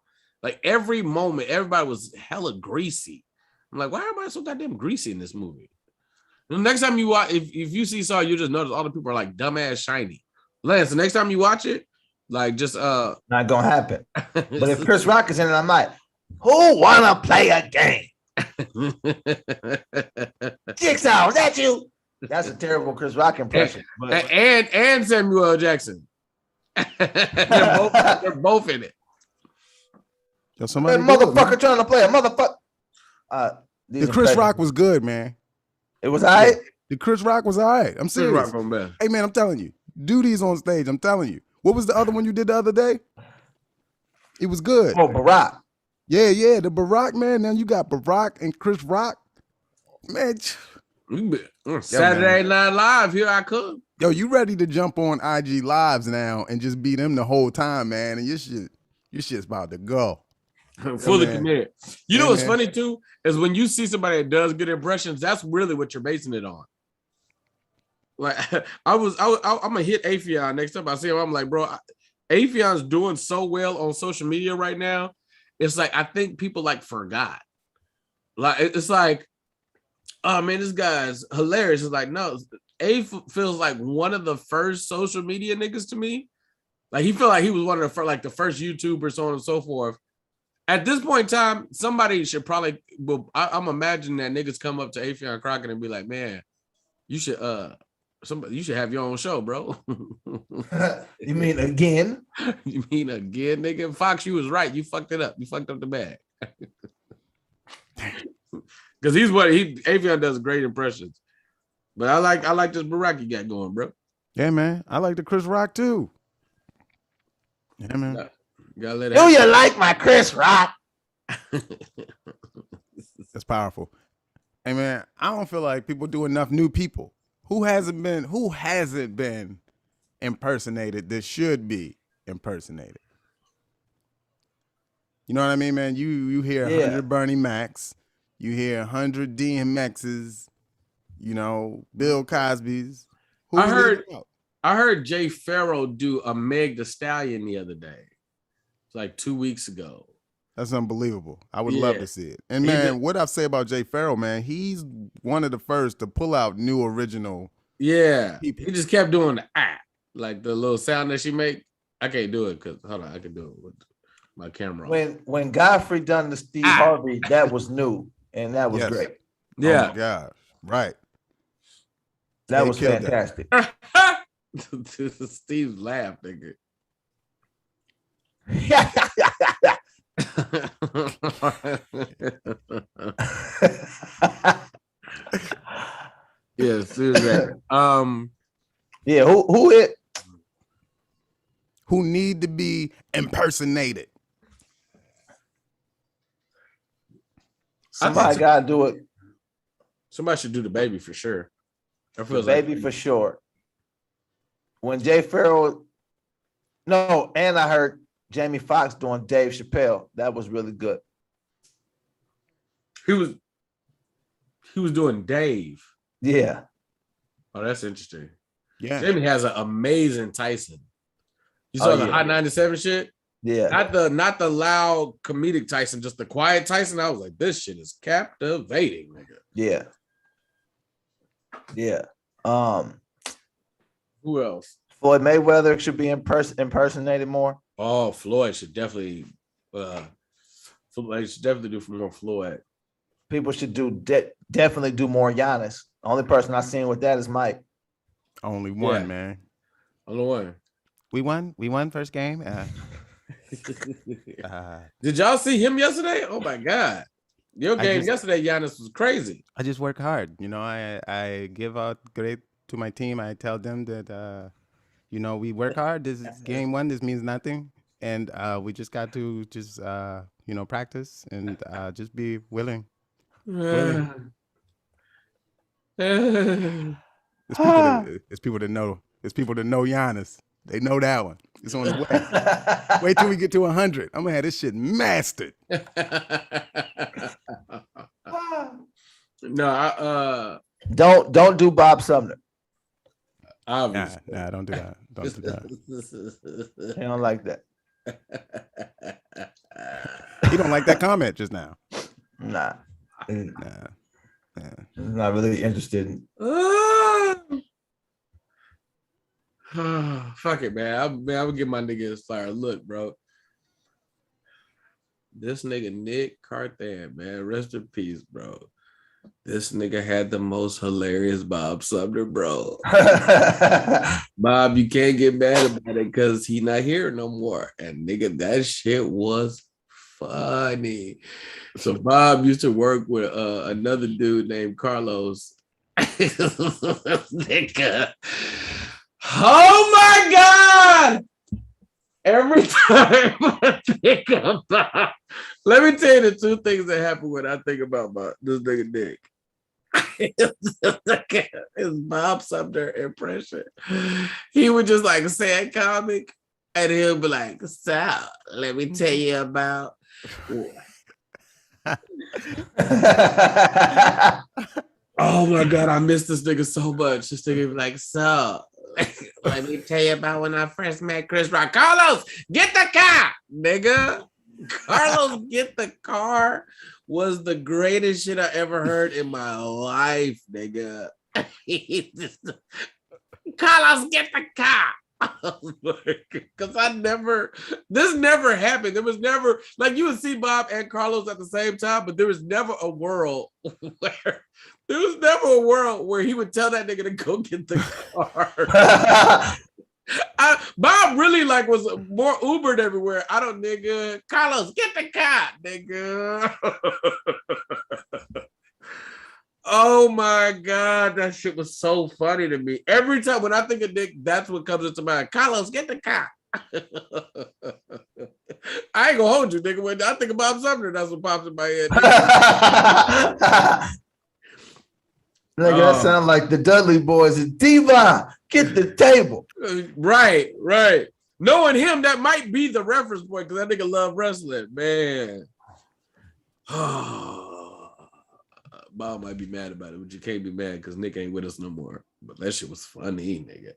Like every moment, everybody was hella greasy. I'm like, why am I so goddamn greasy in this movie? The next time you watch, if you see Saw, you just notice all the people are like dumbass shiny. Lance, the next time you watch it, like just not gonna happen. But if Chris Rock is in it, I might. Who wanna play a game? Jigsaw, is that you? That's a terrible Chris Rock impression. And Samuel L. Jackson. they're both in it. Yo, somebody motherfucker trying to play a motherfucker. The Chris Rock was good, man. It was all right. The Chris Rock was all right. I'm serious. Hey, man, I'm telling you. Do these on stage. I'm telling you. What was the other one you did the other day? It was good. Oh, Barack. Yeah. The Barack, man. Now you got Barack and Chris Rock. Man. Saturday Night Live, here I come. Yo, you ready to jump on IG Lives now and just beat them the whole time, man. And your shit's about to go. Fully committed. You know what's funny too is when you see somebody that does good impressions, that's really what you're basing it on. Like I'm gonna hit Afion next time I see him. I'm like, bro, Afion's doing so well on social media right now. It's like I think people like forgot. Like it's like, oh man, this guy's hilarious. It's like, no, A feels like one of the first social media niggas to me. Like he felt like he was one of the first YouTubers, so on and so forth. At this point in time, somebody should probably. Well, I'm imagining that niggas come up to Afion Crockett and be like, "Man, you should you should have your own show, bro." You mean again? You mean again, nigga? Fox, you was right. You fucked it up. You fucked up the bag. Because Afion does great impressions. But I like this Barack you got going, bro. Yeah, man. I like the Chris Rock too. Yeah, man. Do you like my Chris Rock? That's powerful. Hey man, I don't feel like people do enough new people. Who hasn't been impersonated that should be impersonated? You know what I mean, man? You hear 100 Bernie Macs, you hear 100 DMXs, you know, Bill Cosby's. I heard Jay Farrow do a Meg Thee Stallion the other day. It's like 2 weeks ago. That's unbelievable. I would love to see it. And man, what I say about Jay Farrow, man, he's one of the first to pull out new original. Yeah, people. He just kept doing the like the little sound that she make. I can't do it because hold on, I can do it with my camera on. When Godfrey done the Steve Harvey, that was new and that was great. Yeah, oh my God, right. That was fantastic. Steve's laugh, nigga. Yeah, who it? Who need to be impersonated? Somebody gotta do it. Somebody should do the baby for sure. The baby for sure. When Jay Farrell, no, and I heard Jamie Foxx doing Dave Chappelle. That was really good. He was doing Dave. Yeah. Oh, that's interesting. Yeah. Jamie has an amazing Tyson. You saw the Hot 97 shit? Yeah. Not the loud comedic Tyson, just the quiet Tyson. I was like, this shit is captivating, nigga. Yeah. Yeah. Who else? Floyd Mayweather should be impersonated more. Oh, Floyd should definitely do more Floyd. People should definitely do more Giannis. The only person I've seen with that is Mike. Only one, man. Only one. We won first game. Did y'all see him yesterday? Oh my God. Your game yesterday, Giannis, was crazy. I just work hard. You know, I give out grade to my team. I tell them that we work hard. This is game one. This means nothing. And we just got to practice and just be willing. It's people that know. It's people that know Giannis. They know that one. It's on the way. Wait till we get to 100. I'm gonna have this shit mastered. No, don't do Bob Sumner. Obviously. Nah, don't do that. Don't do that. I don't like that. He don't like that comment just now. Nah. Nah. I'm not really interested in. Fuck it, man. I would give my nigga a fire. Look, bro. This nigga Nick Carthan, man. Rest in peace, bro. This nigga had the most hilarious Bob Sumner, bro. Bob, you can't get mad about it because he not here no more. And nigga, that shit was funny. So Bob used to work with another dude named Carlos. Nigga. Oh my God! Every time I think about, let me tell you the two things that happen when I think about this nigga Nick. His Bob Sumner impression. He would just like say a comic, and he'll be like, "So, let me tell you about." Oh my God, I miss this nigga so much. This nigga be like, "So, let me tell you about when I first met Chris Rock. Carlos, get the car, nigga." Carlos, get the car was the greatest shit I ever heard in my life, nigga. Carlos, get the car. Because this never happened. There was never, like, you would see Bob and Carlos at the same time, but there was never a world where he would tell that nigga to go get the car. Bob really was more Ubered everywhere. Nigga, Carlos, get the car, nigga. Oh my God, that shit was so funny to me. Every time when I think of Nick, that's what comes into mind. Carlos, get the car. I ain't gonna hold you, nigga. When I think of Bob Sumner, that's what pops in my head. Nigga, that sounds like the Dudley Boys. Diva, get the table. Right. Knowing him, that might be the reference point because that nigga love wrestling, man. Bob might be mad about it, but you can't be mad because Nick ain't with us no more. But that shit was funny, nigga.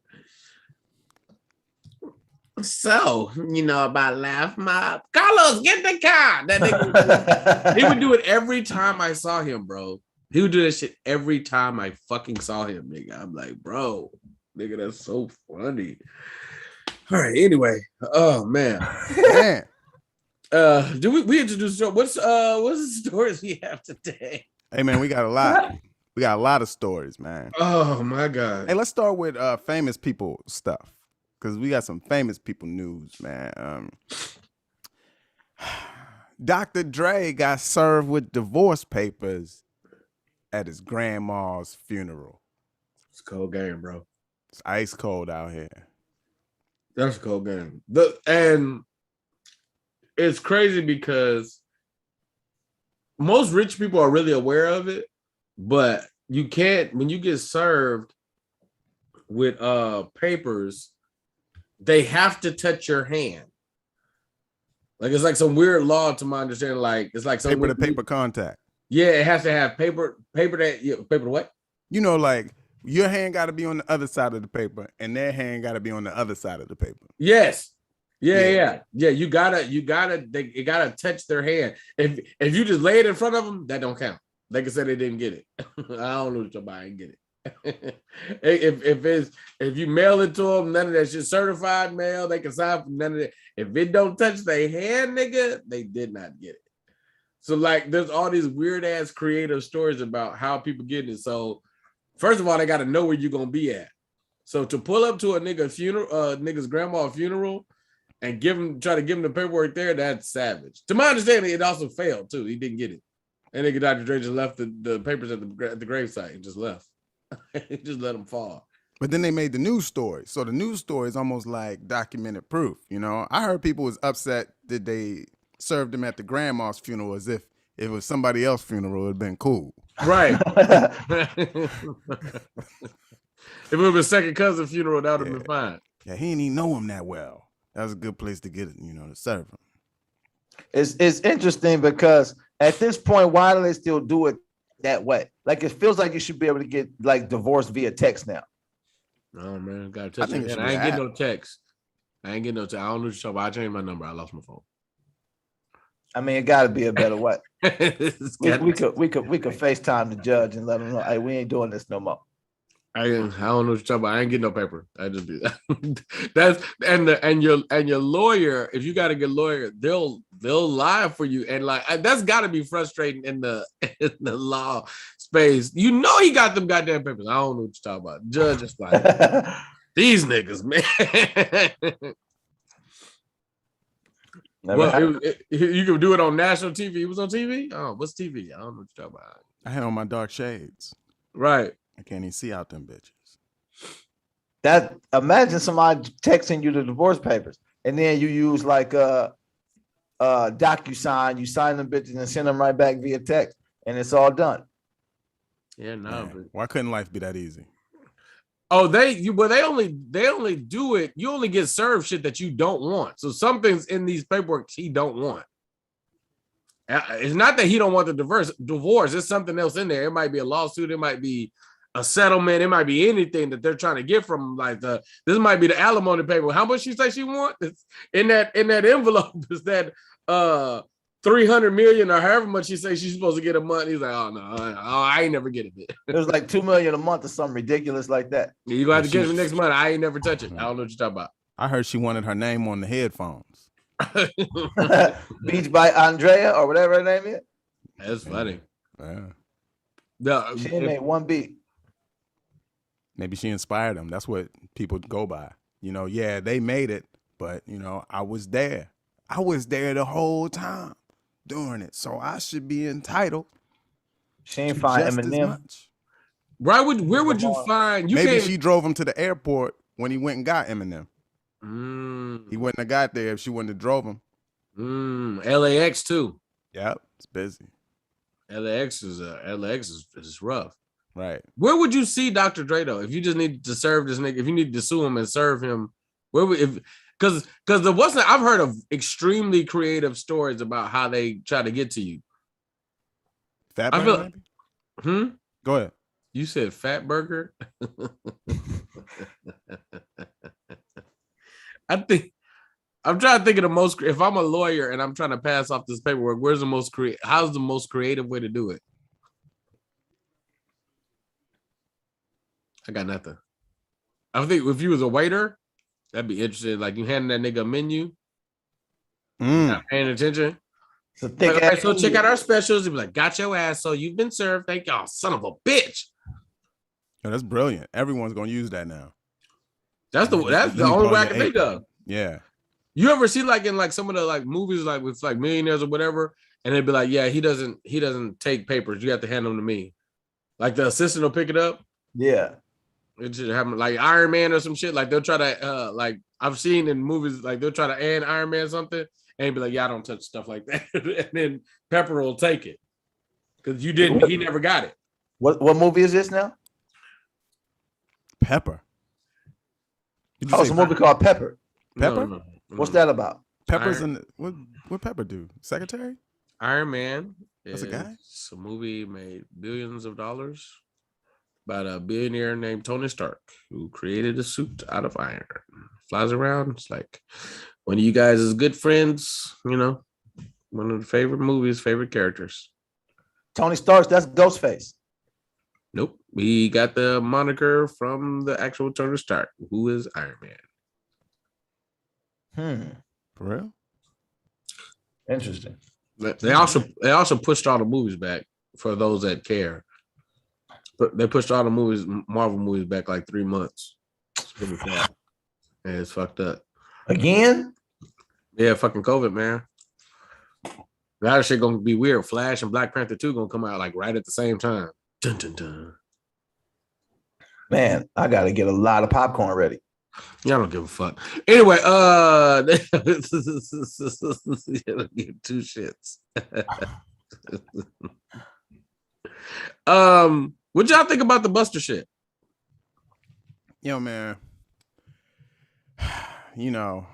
So, about Laugh Mob. Carlos, get the car. That nigga, he would do it every time I saw him, bro. He would do that shit every time I fucking saw him, nigga. I'm like, bro, nigga, that's so funny. All right, anyway. Oh, man. We introduced the show. What's the stories we have today? Hey, man, we got a lot. We got a lot of stories, man. Oh, my God. Hey, let's start with famous people stuff because we got some famous people news, man. Dr. Dre got served with divorce papers at his grandma's funeral. It's a cold game, bro. It's ice cold out here. That's a cold game. And it's crazy because most rich people are really aware of it, but you can't, when you get served with papers, they have to touch your hand. Like it's like some weird law to my understanding. Like it's like some paper to paper contact. Yeah, it has to have paper to what? You know, like your hand got to be on the other side of the paper, and their hand got to be on the other side of the paper. Yes. Yeah. You gotta it gotta touch their hand. If you just lay it in front of them, that don't count. Like I said, they didn't get it. I don't know what somebody didn't get it. if you mail it to them, none of that shit certified mail, they can sign for none of that. If it don't touch their hand, nigga, they did not get it. So like there's all these weird ass creative stories about how people get it. So first of all, they gotta know where you're gonna be at. So to pull up to a nigga funeral, nigga's grandma's funeral and try to give him the paperwork there, that's savage. To my understanding, it also failed too. He didn't get it. And nigga Dr. Dre just left the papers at the gravesite and just left. He just let them fall. But then they made the news story. So the news story is almost like documented proof. You know, I heard people was upset that they served him at the grandma's funeral as if it was somebody else's funeral, it would have been cool. Right. If it was a second cousin funeral, that would have been fine. Yeah, he didn't even know him that well. That was a good place to get it, you know, to serve him. It's interesting because at this point, why do they still do it that way? Like it feels like you should be able to get like divorced via text now. Oh man, gotta touch it. I ain't getting no text. I don't know what you're talking about. I changed my number. I lost my phone. I mean, it got to be a better way. we could FaceTime the judge and let him know, hey, we ain't doing this no more. I don't know what you're talking about. I ain't getting no paper. I just do that. That's and your lawyer. If you got a good lawyer, they'll lie for you. And like that's got to be frustrating in the law space. You know he got them goddamn papers. I don't know what you're talking about. Judge is like these niggas, man. Well, you can do it on national TV. It was on TV. Oh, what's TV? I don't know what you're talking about. I had on my dark shades. Right. I can't even see out them bitches. That imagine somebody texting you the divorce papers, and then you use like DocuSign. You sign them bitches and send them right back via text, and it's all done. Yeah, no. Man, why couldn't life be that easy? Oh, they only do it. You only get served shit that you don't want. So some things in these paperwork he don't want. It's not that he don't want the divorce. It's something else in there. It might be a lawsuit. It might be a settlement. It might be anything that they're trying to get from him. Like this might be the alimony paper. How much she say she want? It's in that envelope is that 300 million or however much she say she's supposed to get a month. He's like, oh no, I ain't never getting it. It was like $2 million a month or something ridiculous like that. You gonna have to get it next month. I ain't never touch it. I don't know what you're talking about. I heard she wanted her name on the headphones. Beach by Andrea or whatever her name is. That's funny. Yeah. No, she made one beat. Maybe she inspired them. That's what people go by. You know, yeah, they made it, but you know, I was there. I was there the whole time doing it, so I should be entitled. She ain't find Eminem. Where would you find? Maybe she drove him to the airport when he went and got Eminem. He wouldn't have got there if she wouldn't have drove him. LAX too. Yep, it's busy. LAX is rough. Right. Where would you see Dr. Dre though? If you just needed to serve this nigga, if you needed to sue him and serve him, where would because I've heard of extremely creative stories about how they try to get to you. Fat Burger, maybe? Go ahead. You said Fat Burger? I'm trying to think of the most. If I'm a lawyer and I'm trying to pass off this paperwork, how's the most creative way to do it? I got nothing. I think if you was a waiter, that'd be interesting. Like you handing that nigga a menu, not paying attention. So check out our specials. He'd be like, "Got your ass. So you've been served. Thank y'all, son of a bitch." Oh, that's brilliant. Everyone's gonna use that now. That's the only way I can think of. Yeah. You ever see like in like some of the like movies like with like millionaires or whatever, and they'd be like, "Yeah, he doesn't take papers. You have to hand them to me." Like the assistant will pick it up. Yeah. It should happen like Iron Man or some shit. Like they'll try to like I've seen in movies like they'll try to add Iron Man something and be like, yeah, I don't touch stuff like that. And then Pepper will take it. Because he never got it. What movie is this now? Pepper. Oh, it's a movie called Pepper. Pepper? No. What's that about? Pepper's in what Pepper do? Secretary? Iron Man. That's a guy? It's a movie made billions of dollars about a billionaire named Tony Stark who created a suit out of iron. Flies around. It's like one of you guys is good friends, you know, one of the favorite characters. Tony Stark, that's Ghostface. Nope. We got the moniker from the actual Tony Stark, who is Iron Man. For real? Interesting. They also pushed all the movies back for those that care. But they pushed all the Marvel movies back like 3 months. It's really sad. And it's fucked up. Again? Yeah, fucking COVID, man. That shit gonna be weird. Flash and Black Panther 2 gonna come out like right at the same time. Dun, dun, dun. Man, I gotta get a lot of popcorn ready. Y'all don't give a fuck. Anyway, give two shits. What y'all think about the Buster shit? Yo, man. You know,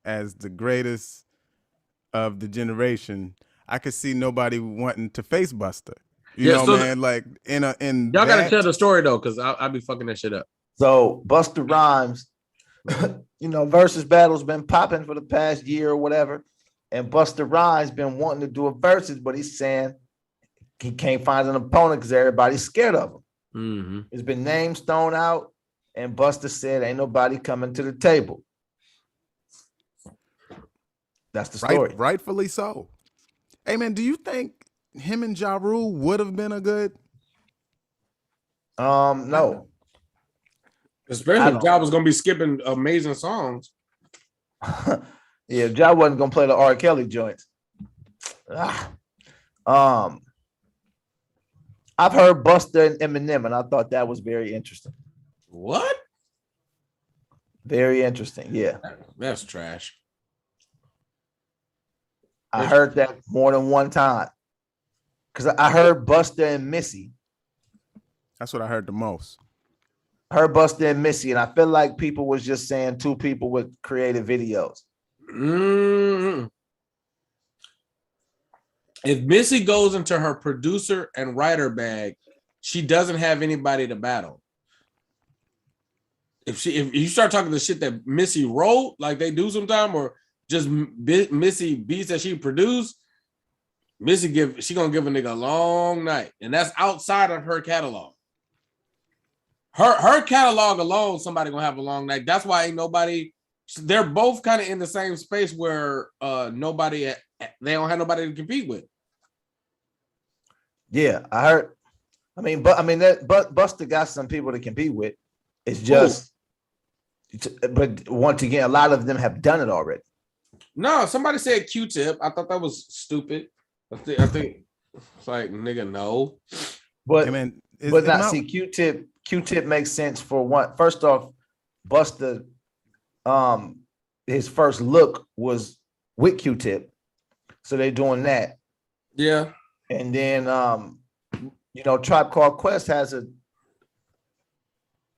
as the greatest of the generation, I could see nobody wanting to face Buster. You know, so man, like in y'all gotta tell the story though, because I'll be fucking that shit up. So Buster Rhymes, you know, versus battles been popping for the past year or whatever, and Buster Rhymes been wanting to do a versus, but he's saying he can't find an opponent because everybody's scared of him. Mm-hmm. There's been names thrown out, and Buster said, "Ain't nobody coming to the table." That's the story. Rightfully so. Hey man, do you think him and Ja Rule would have been a good? No. Especially if Ja was gonna be skipping amazing songs. Yeah, Ja wasn't gonna play the R. Kelly joints. I've heard Buster and Eminem, and I thought that was very interesting. What? Very interesting. Yeah, that's trash. I heard that more than one time because I heard Buster and Missy. That's what I heard the most. I heard Buster and Missy, and I feel like people was just saying two people with creative videos. Mm-hmm. If Missy goes into her producer and writer bag, she doesn't have anybody to battle. If you start talking the shit that Missy wrote, like they do sometime, or just Missy beats that she produced, she gonna give a nigga a long night, and that's outside of her catalog. Her catalog alone, somebody gonna have a long night. That's why ain't nobody. They're both kind of in the same space where they don't have nobody to compete with. Yeah, I heard. But Buster got some people to compete with. It's just, but once again, a lot of them have done it already. No, somebody said Q-Tip. I thought that was stupid. I think it's like, nigga, no. But hey man, see, Q-Tip makes sense for one. First off, Buster, his first look was with Q-Tip, so they're doing that. Yeah, and then Tribe Called Quest has an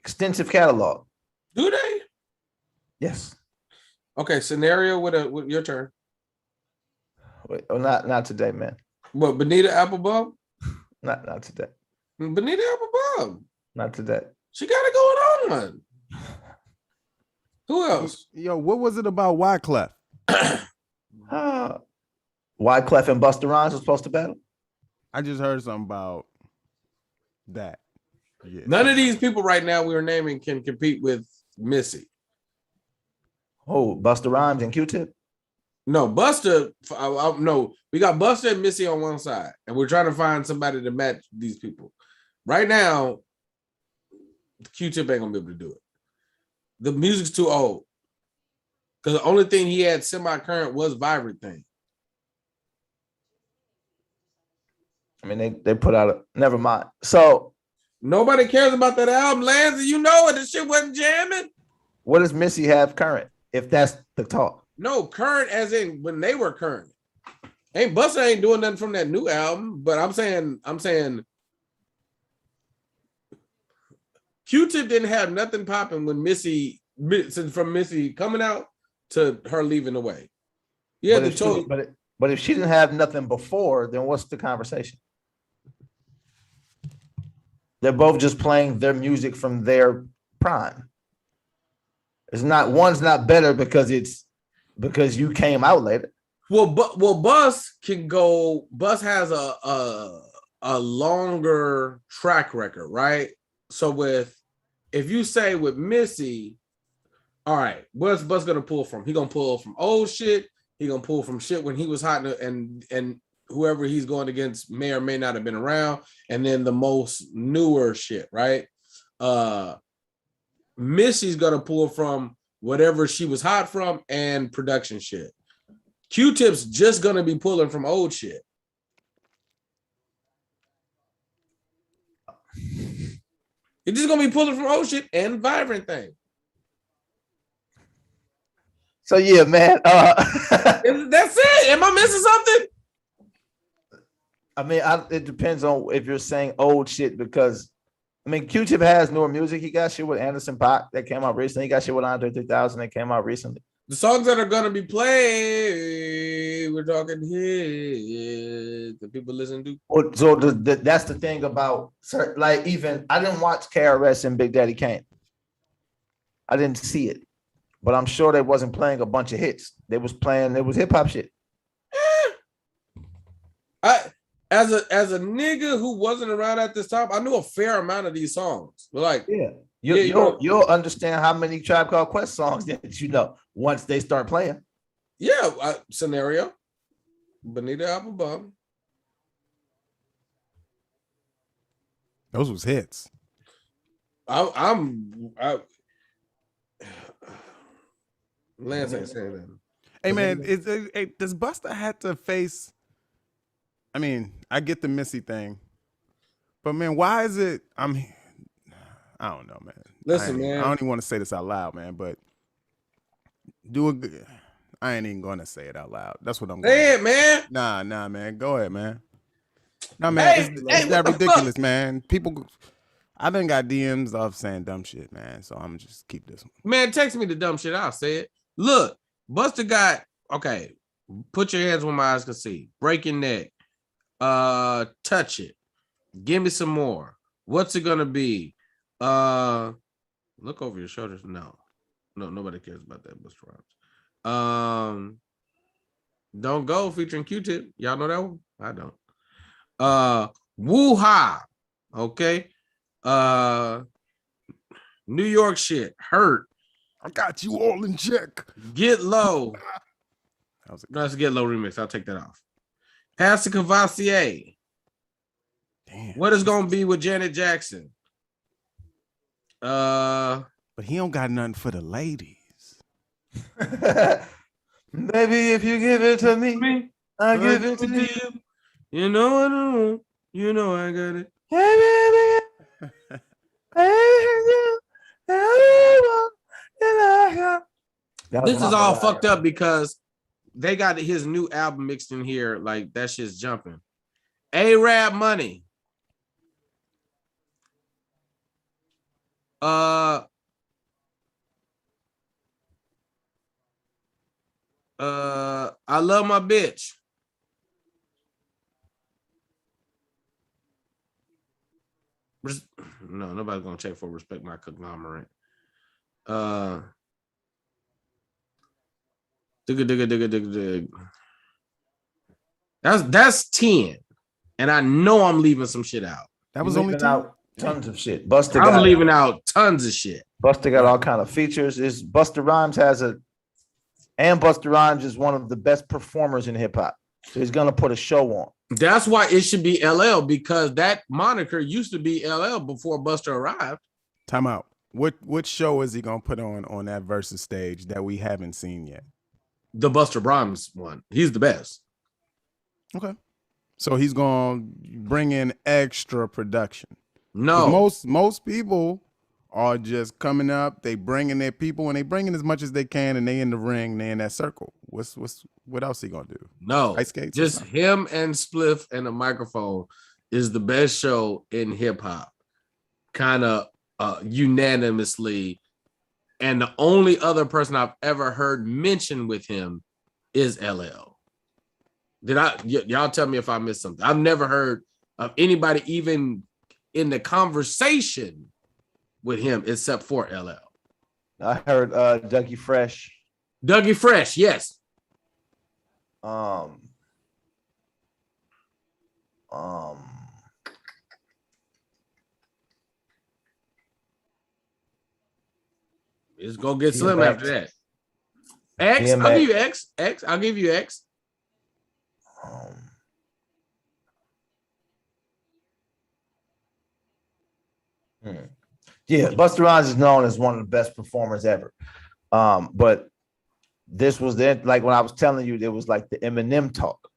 extensive catalog. Do they? Yes. Okay, scenario with your turn. Wait, not today, man. What, Bonita Applebum? Not today. Bonita Applebum. Not today. She got it going on. Who else? Yo, what was it about Wyclef? Wyclef and Busta Rhymes were supposed to battle? I just heard something about that. Yeah. None of these people right now we were naming can compete with Missy. Oh, Busta Rhymes and Q-Tip? No, Busta. No, we got Busta and Missy on one side, and we're trying to find somebody to match these people. Right now, Q-Tip ain't gonna be able to do it. The music's too old. Because the only thing he had semi-current was Vibrant Thing. I mean, they put out never mind. So Nobody cares about that album, Lance. You know it. This shit wasn't jamming. What does Missy have current? If that's the talk. No, current as in when they were current. Busta ain't doing nothing from that new album, but I'm saying Q-Tip didn't have nothing popping when from Missy coming out to her leaving away. Yeah, but if she didn't have nothing before, then what's the conversation? They're both just playing their music from their prime. It's not one's not better because you came out later. Well, Bus can go. Bus has a longer track record, right? So if you say with Missy, all right, what's Bus gonna pull from? He gonna pull from old shit. He gonna pull from shit when he was hot, and whoever he's going against may or may not have been around, and then the most newer shit, right? Missy's gonna pull from whatever she was hot from and production shit. Q-Tip's just gonna be pulling from old shit. He's just gonna be pulling from old shit and vibrant thing. So yeah, man. That's it. Am I missing something? I mean, it depends on if you're saying old shit because I mean, Q-Tip has newer music. He got shit with Anderson .Paak that came out recently. He got shit with Andre 3000 that came out recently. The songs that are gonna be played, we're talking here. The people listen to. So that's the thing about like even I didn't watch KRS and Big Daddy Kane. I didn't see it, but I'm sure they wasn't playing a bunch of hits. It was hip hop shit. As a nigga who wasn't around at this time, I knew a fair amount of these songs. But like, you'll understand how many Tribe Called Quest songs that you know once they start playing. Yeah, Scenario, Bonita Applebum. Those was hits. Lance ain't saying that. Hey man, does Busta have to face? I mean, I get the Missy thing, but man, why is it? I don't know, man. Listen, man. I don't even want to say this out loud, man, but I ain't even going to say it out loud. That's what I'm going to say. It, man. Nah, man. Go ahead, man. No, man, it's that ridiculous, man. People, I done got DMs of saying dumb shit, man, so I'm just keep this one. Man, text me the dumb shit. I'll say it. Look, Busta got, okay, put your hands where my eyes can see. Break your neck. Touch it. Give me some more. What's it gonna be? Look over your shoulders. No, nobody cares about that. Busta Rhymes. Don't Go featuring Q-Tip. Y'all know that one? I don't. Woo Ha. Okay. New York shit. Hurt. I got you all in check. Get Low. That's a Get Low remix. I'll take that off. Pastor Cavassier. Damn. What is gonna be with Janet Jackson? But he don't got nothing for the ladies. Maybe if you give it to me, I give it to you. You know I don't. You know I got it. This is all fucked up because they got his new album mixed in here. Like that shit's jumping. A-Rap Money. I Love My Bitch. No, nobody's gonna check for Respect My Conglomerate. Dig. That's 10. And I know I'm leaving some shit out. That was only 10? Tons of shit. I'm leaving out tons of shit. Busta got all kind of features. Busta Rhymes Busta Rhymes is one of the best performers in hip hop. So he's gonna put a show on. That's why it should be LL, because that moniker used to be LL before Busta arrived. Time out. What show is he gonna put on that versus stage that we haven't seen yet? The Busta Rhymes one. He's the best. Okay. So he's gonna bring in extra production. No. Most people are just coming up, they bringing their people, and they bringing as much as they can, and they in the ring, they in that circle. What else he gonna do? No. Ice skates? Just him and Spliff and a microphone is the best show in hip hop. Kind of unanimously. And the only other person I've ever heard mention with him is LL. Y'all tell me if I missed something. I've never heard of anybody even in the conversation with him except for LL. I heard Dougie Fresh. Dougie Fresh, yes. It's gonna get slim after that. X, I'll give you X. I'll give you X. Yeah, Busta Rhymes is known as one of the best performers ever. But this was then, like when I was telling you, there was like the Eminem talk,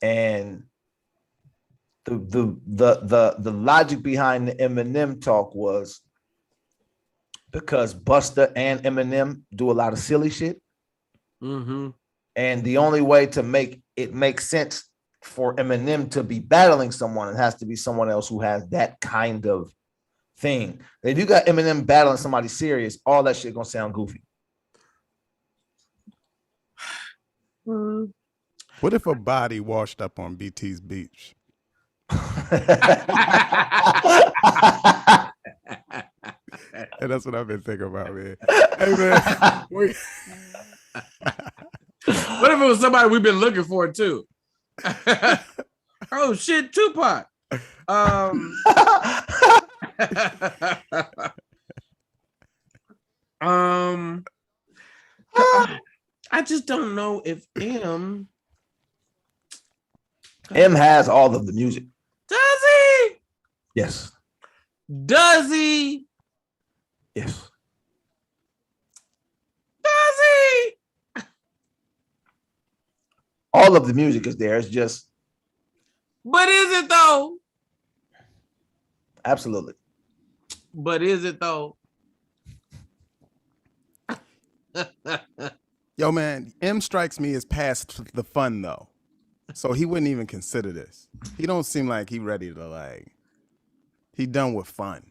and the logic behind the Eminem talk was because Busta and Eminem do a lot of silly shit, and the only way to make it make sense for Eminem to be battling someone, it has to be someone else who has that kind of thing. If you got Eminem battling somebody serious, all that shit gonna sound goofy. What if a body washed up on BT's beach? And that's what I've been thinking about, man. Hey, man. What if it was somebody we've been looking for too? Oh shit, Tupac. I just don't know if M has all of the music. Does he? Yes. Does he? Yes. Does he? All of the music is there. It's just. But is it though? Absolutely. But is it though? Yo, man, M strikes me as past the fun though, so he wouldn't even consider this. He don't seem like he ready to like. He done with fun.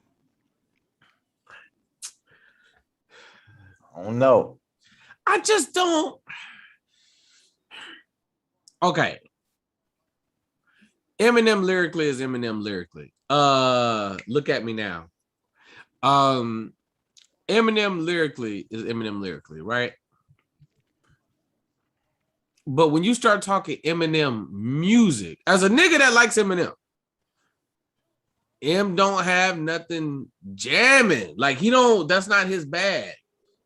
I don't know. I just don't. Okay. Eminem lyrically is Eminem lyrically. Look at me now. Eminem lyrically is Eminem lyrically, right? But when you start talking Eminem music, as a nigga that likes Eminem, M don't have nothing jamming. Like he don't, that's not his bag.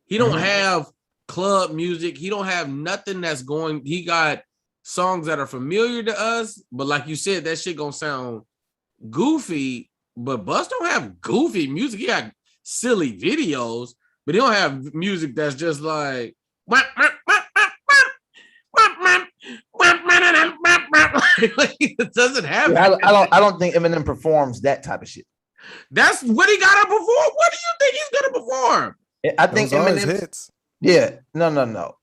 He don't have club music. He don't have nothing that's going, he got songs that are familiar to us, but like you said, that shit gonna sound goofy, but Bus don't have goofy music. He got silly videos, but he don't have music that's just like it doesn't have. Yeah, I don't think Eminem performs that type of shit. That's what he gotta perform. What do you think he's gonna perform? I think Eminem hits. Yeah, no.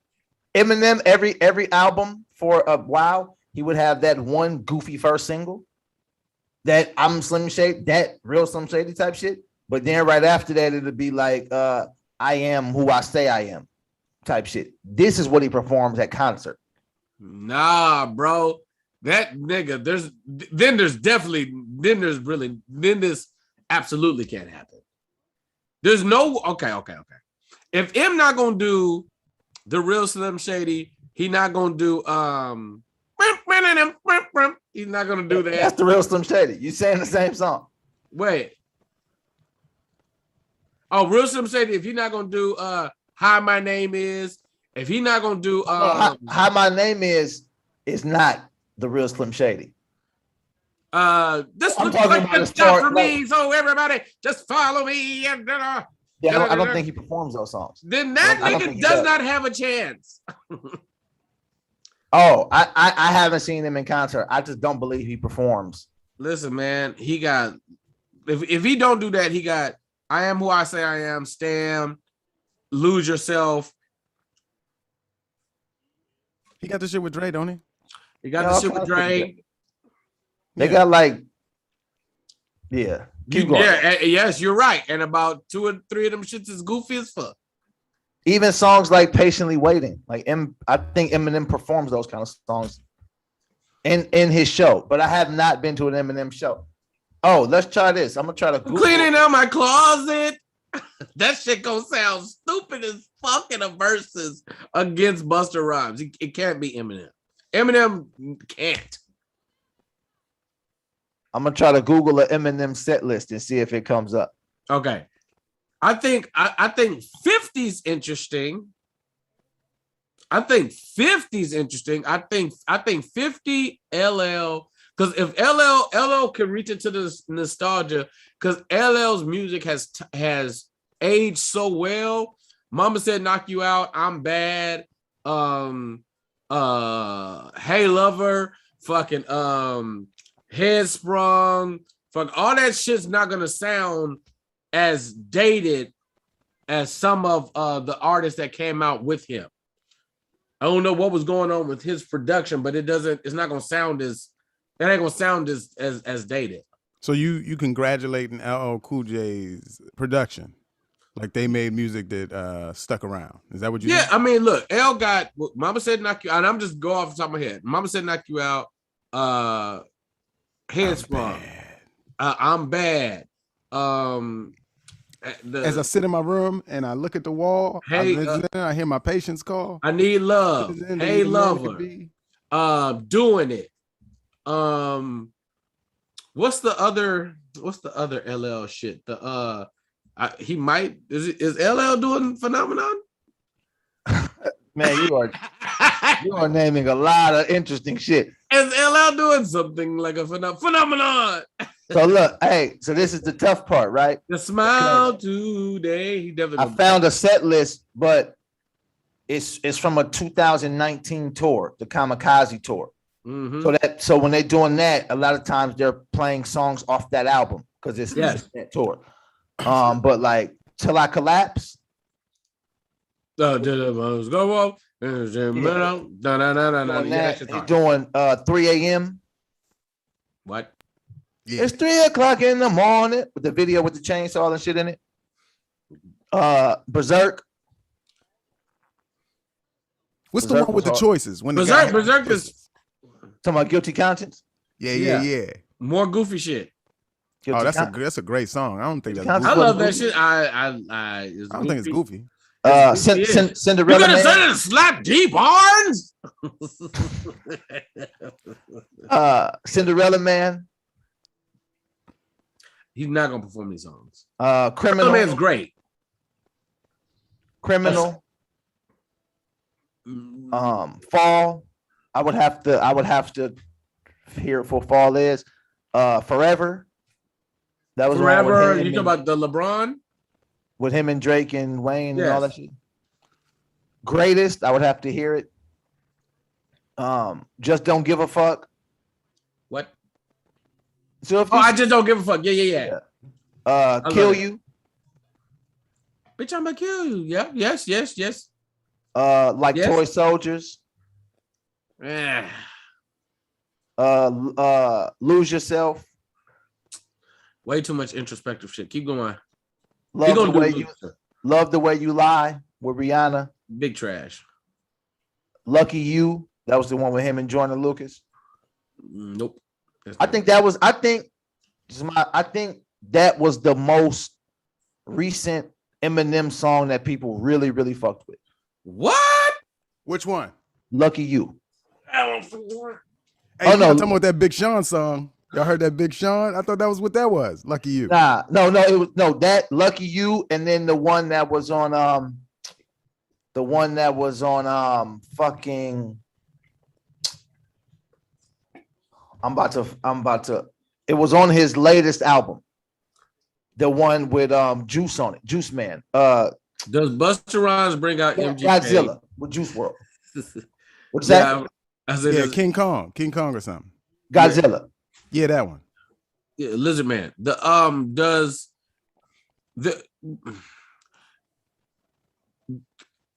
Eminem every album for a while he would have that one goofy first single, that I'm Slim Shady, that real Slim Shady type shit. But then right after that it'd be like I am who I say I am type shit. This is what he performs at concert. Nah, bro. That nigga, this absolutely can't happen. There's no okay. If M not gonna do the real Slim Shady, he not gonna do he's not gonna do that. That's the real Slim Shady. You saying the same song. Wait. Oh, real Slim Shady, if he's not gonna do Hi My Name Is, if he's not gonna do Hi My Name Is not the real Slim Shady. This looks like a job for me, so everybody just follow me. And I don't think he performs those songs. Then that nigga does not have a chance. Oh, I haven't seen him in concert. I just don't believe he performs Listen, man, he got if he don't do that, he got I Am Who I Say I Am, Stam, Lose Yourself. He got the shit with Dre, don't he? He got the shit with Dre. They got like, yeah. Yes, you're right. And about 2 or 3 of them shits is goofy as fuck. Even songs like Patiently Waiting. Like I think Eminem performs those kind of songs in his show, but I have not been to an Eminem show. Oh, let's try this. I'm gonna try to Google. Cleaning out my closet. That shit gonna sound stupid as fuck in a verses against Busta Rhymes. It can't be Eminem. Eminem can't. I'm gonna try to Google an Eminem set list and see if it comes up. Okay. I think 50's interesting. I think 50 LL, because if LL can reach into the nostalgia, because LL's music has aged so well. Mama Said Knock You Out, I'm Bad, Hey Lover, fucking Headsprung, fuck all that shit's not gonna sound as dated as some of the artists that came out with him. I don't know what was going on with his production, but it's not gonna sound as dated. So you congratulating LL Cool J's production, like they made music that stuck around. Is that what you? Yeah, I mean, look, L got Mama Said Knock You Out, and I'm just go off the top of my head. Mama Said Knock You Out, Headsprung, I'm Bad. As I sit in my room and I look at the wall, I hear my patients call. I Need Love. Hey Lover. Doing It. What's the other LL shit? Is LL doing Phenomenon? Man, you are naming a lot of interesting shit. Is LL doing something like a phenomenon? So look, so this is the tough part, right? The Smile Today. He definitely. I found a set list, but it's from a 2019 tour, the Kamikaze tour. Mm-hmm. So when they're doing that, a lot of times they're playing songs off that album because it's that tour. But like Till I Collapse. They're doing 3 a.m. What? Yeah. It's 3 o'clock in the morning with the video with the chainsaw and shit in it. Berserk. What's the one with the choices? When Berserk is talking about Guilty Conscience. Yeah. More goofy shit. That's a great song. I don't think that's goofy. I love that shit. I don't think it's goofy. Cinderella. You gonna say it Slap D Barnes? Cinderella Man. He's not gonna perform these songs. Criminal Man's great. Criminal. Fall. I would have to hear for Fall is Forever. That was Forever. You talking about the LeBron? With him and Drake and Wayne and all that shit. Greatest, I would have to hear it. Just Don't Give a Fuck. What? So I Just Don't Give a Fuck. Yeah. Kill You. Bitch, I'm gonna kill you. Yeah. Yes. Toy Soldiers. Lose Yourself. Way too much introspective shit. Keep going. Love the Way You Lie with Rihanna. Big trash. Lucky You. That was the one with him and Jordan Lucas. Nope. I think that was the most recent Eminem song that people really, really fucked with. What? Which one? Lucky You. Hey, talking about that Big Sean song. Y'all heard that Big Sean? I thought that was what that was. Lucky You. Nah, it was that Lucky You, and then the one that was on fucking. I'm about to. It was on his latest album. The one with Juice on it, Juice Man. Does Busta Rhymes bring out MGK? Godzilla with Juice WRLD. What's that? King Kong or something. Godzilla. Yeah, that one. Lizard Man. The does the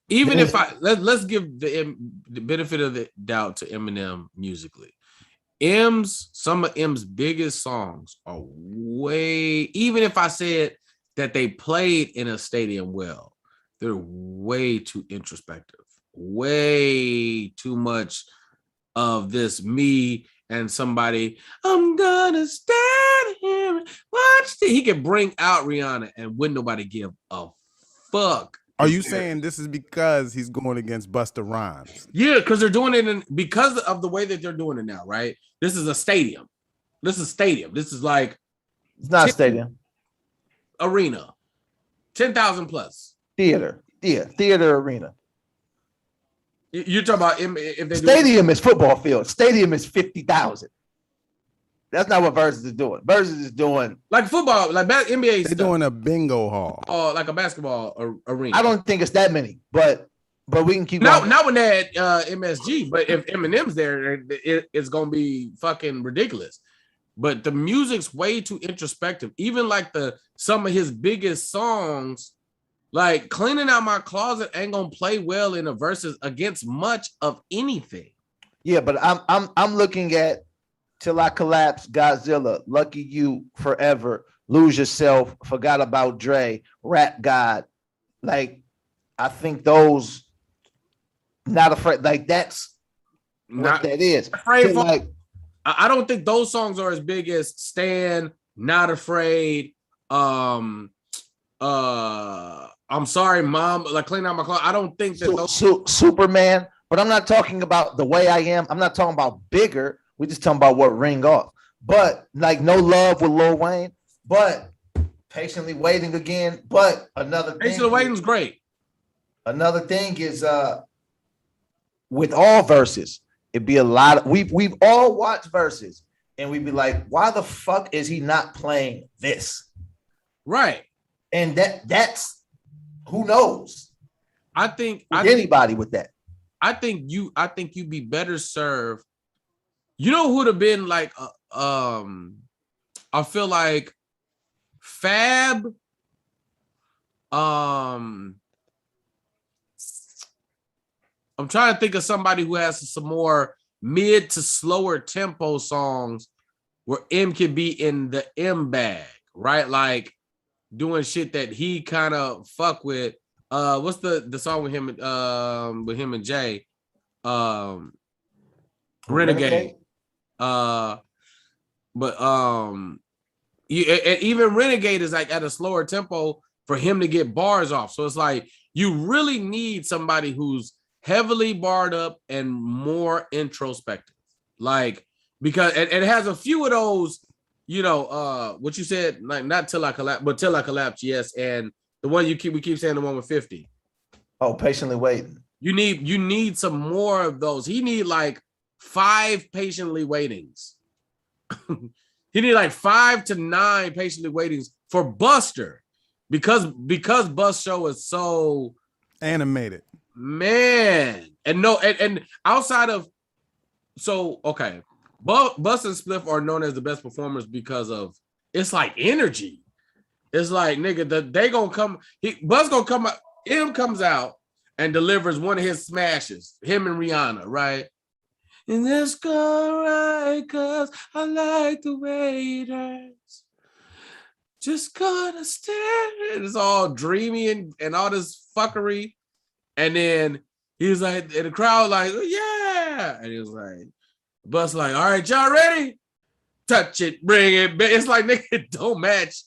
even if I let's give the benefit of the doubt to Eminem musically. Some of M's biggest songs are way, even if I said that they played in a stadium well, they're way too introspective, way too much of this me and somebody, I'm gonna stand here and watch this. He can bring out Rihanna and wouldn't nobody give a fuck. Are you saying this is because he's going against Busta Rhymes? Yeah, because they're doing it because of the way that they're doing it now, right? This is a stadium. This is like it's not a stadium. Arena. 10,000 plus. Theater arena. You're talking about if they stadium is football field. Stadium is 50,000. That's not what Versus is doing. Versus is doing like football, like NBA. They're doing a bingo hall. Oh, like a basketball arena. I don't think it's that many, but we can keep going. Not when they had MSG, but if Eminem's there, it's gonna be fucking ridiculous. But the music's way too introspective. Even like some of his biggest songs, like Cleaning Out My Closet ain't gonna play well in a versus against much of anything. Yeah, but I'm looking at Till I Collapse, Godzilla, Lucky You, Forever, Lose Yourself, Forgot About Dre, Rap God. Like, I think those Not Afraid, like that's what that is. Afraid so like, I don't think those songs are as big as Stan, Not Afraid, I'm Sorry, Mom, like Clean Out My Closet. I don't think that those Superman, but I'm not talking about The Way I Am. I'm not talking about bigger. We're just talking about what ring off. But like No Love with Lil Wayne, but Patiently Waiting again. But another thing, Patiently Waiting's great. Another thing is with all verses, it'd be a lot of we've all watched verses and we'd be like, why the fuck is he not playing this? Right. And that's who knows? I think anybody with that. I think you'd be better served. You know who would have been like I feel like Fab I'm trying to think of somebody who has some more mid to slower tempo songs where M can be in the M bag, right? Like doing shit that he kind of fuck with. What's the song with him and Jay? Renegade. Even Renegade is like at a slower tempo for him to get bars off. So it's like you really need somebody who's heavily barred up and more introspective, like because it has a few of those, you know, what you said, like not Till I Collapse, but Till I Collapse, yes, and the one we keep saying, the one with 50. Oh, Patiently Waiting. You need some more of those. He need like 5 Patiently Waitings. He need like 5 to 9 Patiently Waitings for Buster, because Bus Show is so animated. Man, and outside of okay, Bus and Spliff are known as the best performers because of it's like energy. It's like nigga, they gonna come. Bus gonna come out. M comes out and delivers one of his smashes. Him and Rihanna, right? And this go right, cause I like the way it hurts. Just gonna stare. It's all dreamy and all this fuckery. And then he was like, and the crowd like, oh, yeah. And he was like, Bus like, all right, y'all ready? Touch it, bring it back. It's like, nigga, it don't match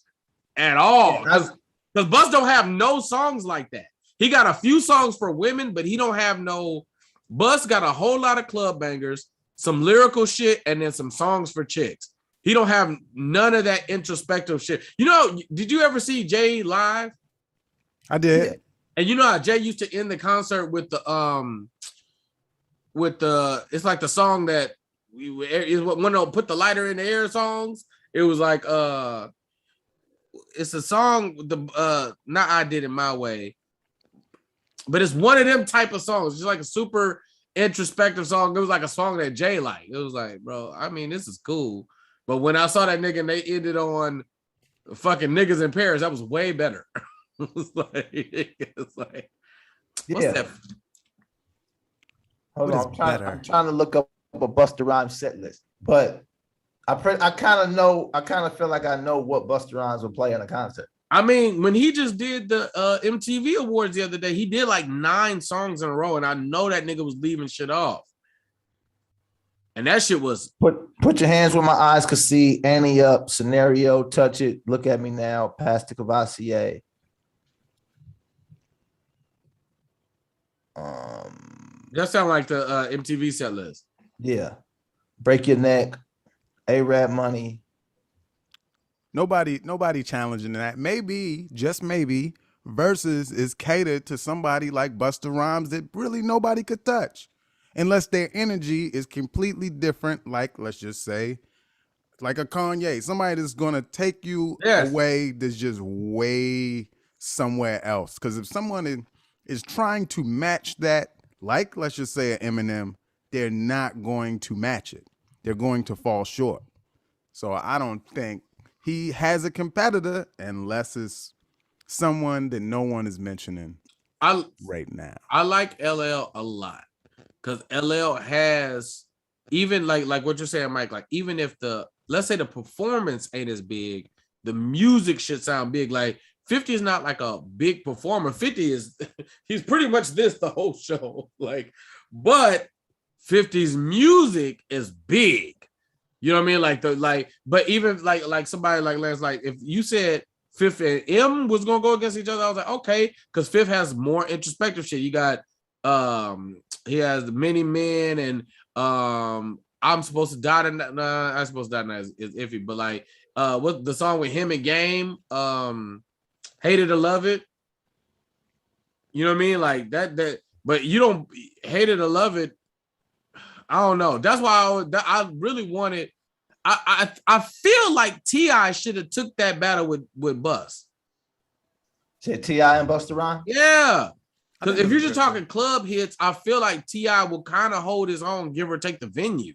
at all. Because Bus don't have no songs like that. He got a few songs for women, but he don't have no. Bus got a whole lot of club bangers, some lyrical shit, and then some songs for chicks. He don't have none of that introspective shit. You know, did you ever see Jay live? I did. Yeah. And you know how Jay used to end the concert with the it's like the song that is one of Put the Lighter in the Air songs. It was like it's a song not I Did It My Way, but it's one of them type of songs. It's like a super introspective song. It was like a song that Jay liked. It was like, bro, I mean, this is cool, But when I saw that nigga and they ended on fucking niggas in Paris, that was way better. It's like, what's Yeah. that? Hold on, I'm trying to look up a Busta Rhymes set list, but I kind of know. I kind of feel like I know what Busta Rhymes will play in a concert. I mean, when he just did the MTV Awards the other day, he did like 9 songs in a row, and I know that nigga was leaving shit off. And that shit was put your hands where my eyes could see. Annie up, scenario, touch it, look at me now, Pastor Cavassier. That sound like the MTV set list. Yeah, break your neck, A-Rap money. Nobody challenging that. Maybe, just maybe, Versus is catered to somebody like Busta Rhymes that really nobody could touch. Unless their energy is completely different, like, let's just say, like a Kanye. Somebody that's going to take you away that's just way somewhere else. Because if someone is trying to match that, like, let's just say an Eminem, they're not going to match it. They're going to fall short. So I don't think he has a competitor unless it's someone that no one is mentioning right now. I like LL a lot because LL has, even like what you're saying, Mike, like even if let's say the performance ain't as big, the music should sound big. Like 50 is not like a big performer. 50 is, he's pretty much this the whole show. Like, but 50's music is big. You know what I mean? But even like somebody like Lance, like if you said Fifth and M was gonna go against each other, I was like, okay, because Fifth has more introspective shit. You got he has the Many Men and I'm supposed to die tonight. Nah, I'm supposed to die tonight is iffy, but like what the song with him and Game, Hate It or Love It. You know what I mean? Like that, but you don't hate it or love it. I don't know. That's why I really wanted. I feel like T.I. should have took that battle with Bus. Said T.I. and Busta Rhymes? Yeah. Because if you're just talking club hits, I feel like T.I. will kind of hold his own, give or take the venue.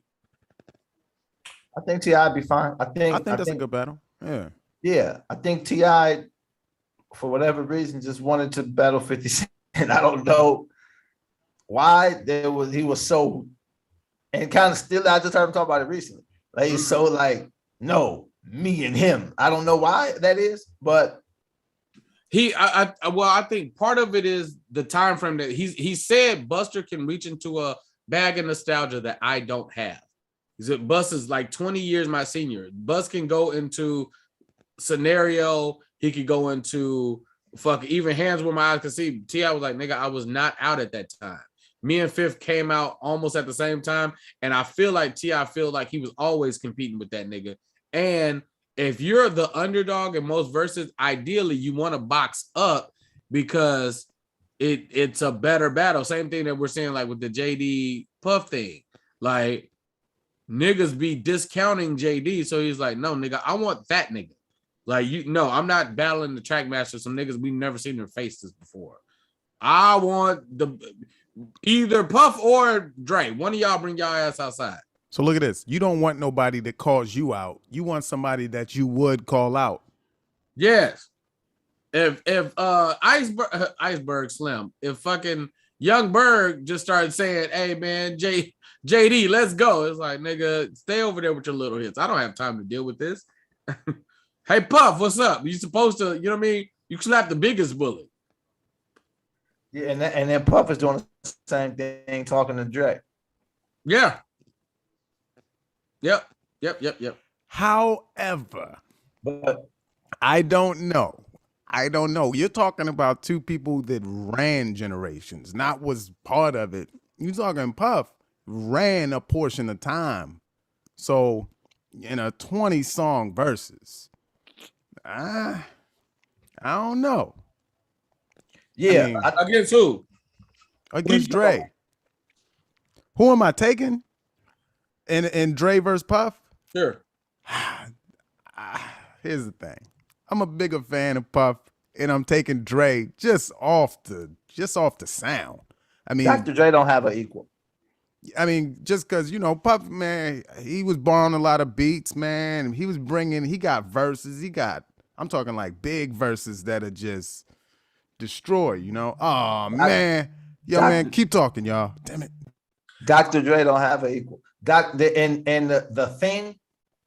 I think T.I. would be fine. I think that's a good battle. Yeah. Yeah. I think T.I., for whatever reason, just wanted to battle 50 Cent. And I don't know why he was so, and kind of still, I just heard him talk about it recently. Like he's so like, no, me and him. I don't know why that is, but I think part of it is the time frame that he said Buster can reach into a bag of nostalgia that I don't have. He said Bus is like 20 years my senior. Bus can go into scenario. He could go into even Hands Where My Eyes Can See. T.I. was like, nigga, I was not out at that time. Me and Fifth came out almost at the same time. And I feel like T.I. feel like he was always competing with that nigga. And if you're the underdog in most verses, ideally you want to box up because it's a better battle. Same thing that we're saying like with the JD Puff thing. Like niggas be discounting JD. So he's like, no, nigga, I want that nigga. Like, I'm not battling the track master. Some niggas we've never seen their faces before. I want either Puff or Dre. One of y'all bring y'all ass outside. So look at this. You don't want nobody that calls you out. You want somebody that you would call out. Yes. If Iceberg Slim, if fucking Young Berg just started saying, hey man, JD, let's go. It's like, nigga, stay over there with your little hits. I don't have time to deal with this. Hey Puff, what's up? You supposed to, you know what I mean? You slap the biggest bullet. Yeah, and then Puff is doing the same thing, talking to Dre. Yeah. Yep. However, but I don't know. You're talking about two people that ran generations, not was part of it. You're talking Puff ran a portion of time. So in a 20-song versus, I don't know. Yeah. I mean, against who? Against Dre. Who am I taking? In Dre versus Puff? Sure. Here's the thing. I'm a bigger fan of Puff, and I'm taking Dre just off the sound. I mean, Dr. Dre don't have an equal. I mean, just because, Puff, man, he was born a lot of beats, man. He got verses. I'm talking like big verses that are just destroy, Oh, man. Yo, man, keep talking, y'all. Damn it. Dr. Dre don't have an equal. The thing,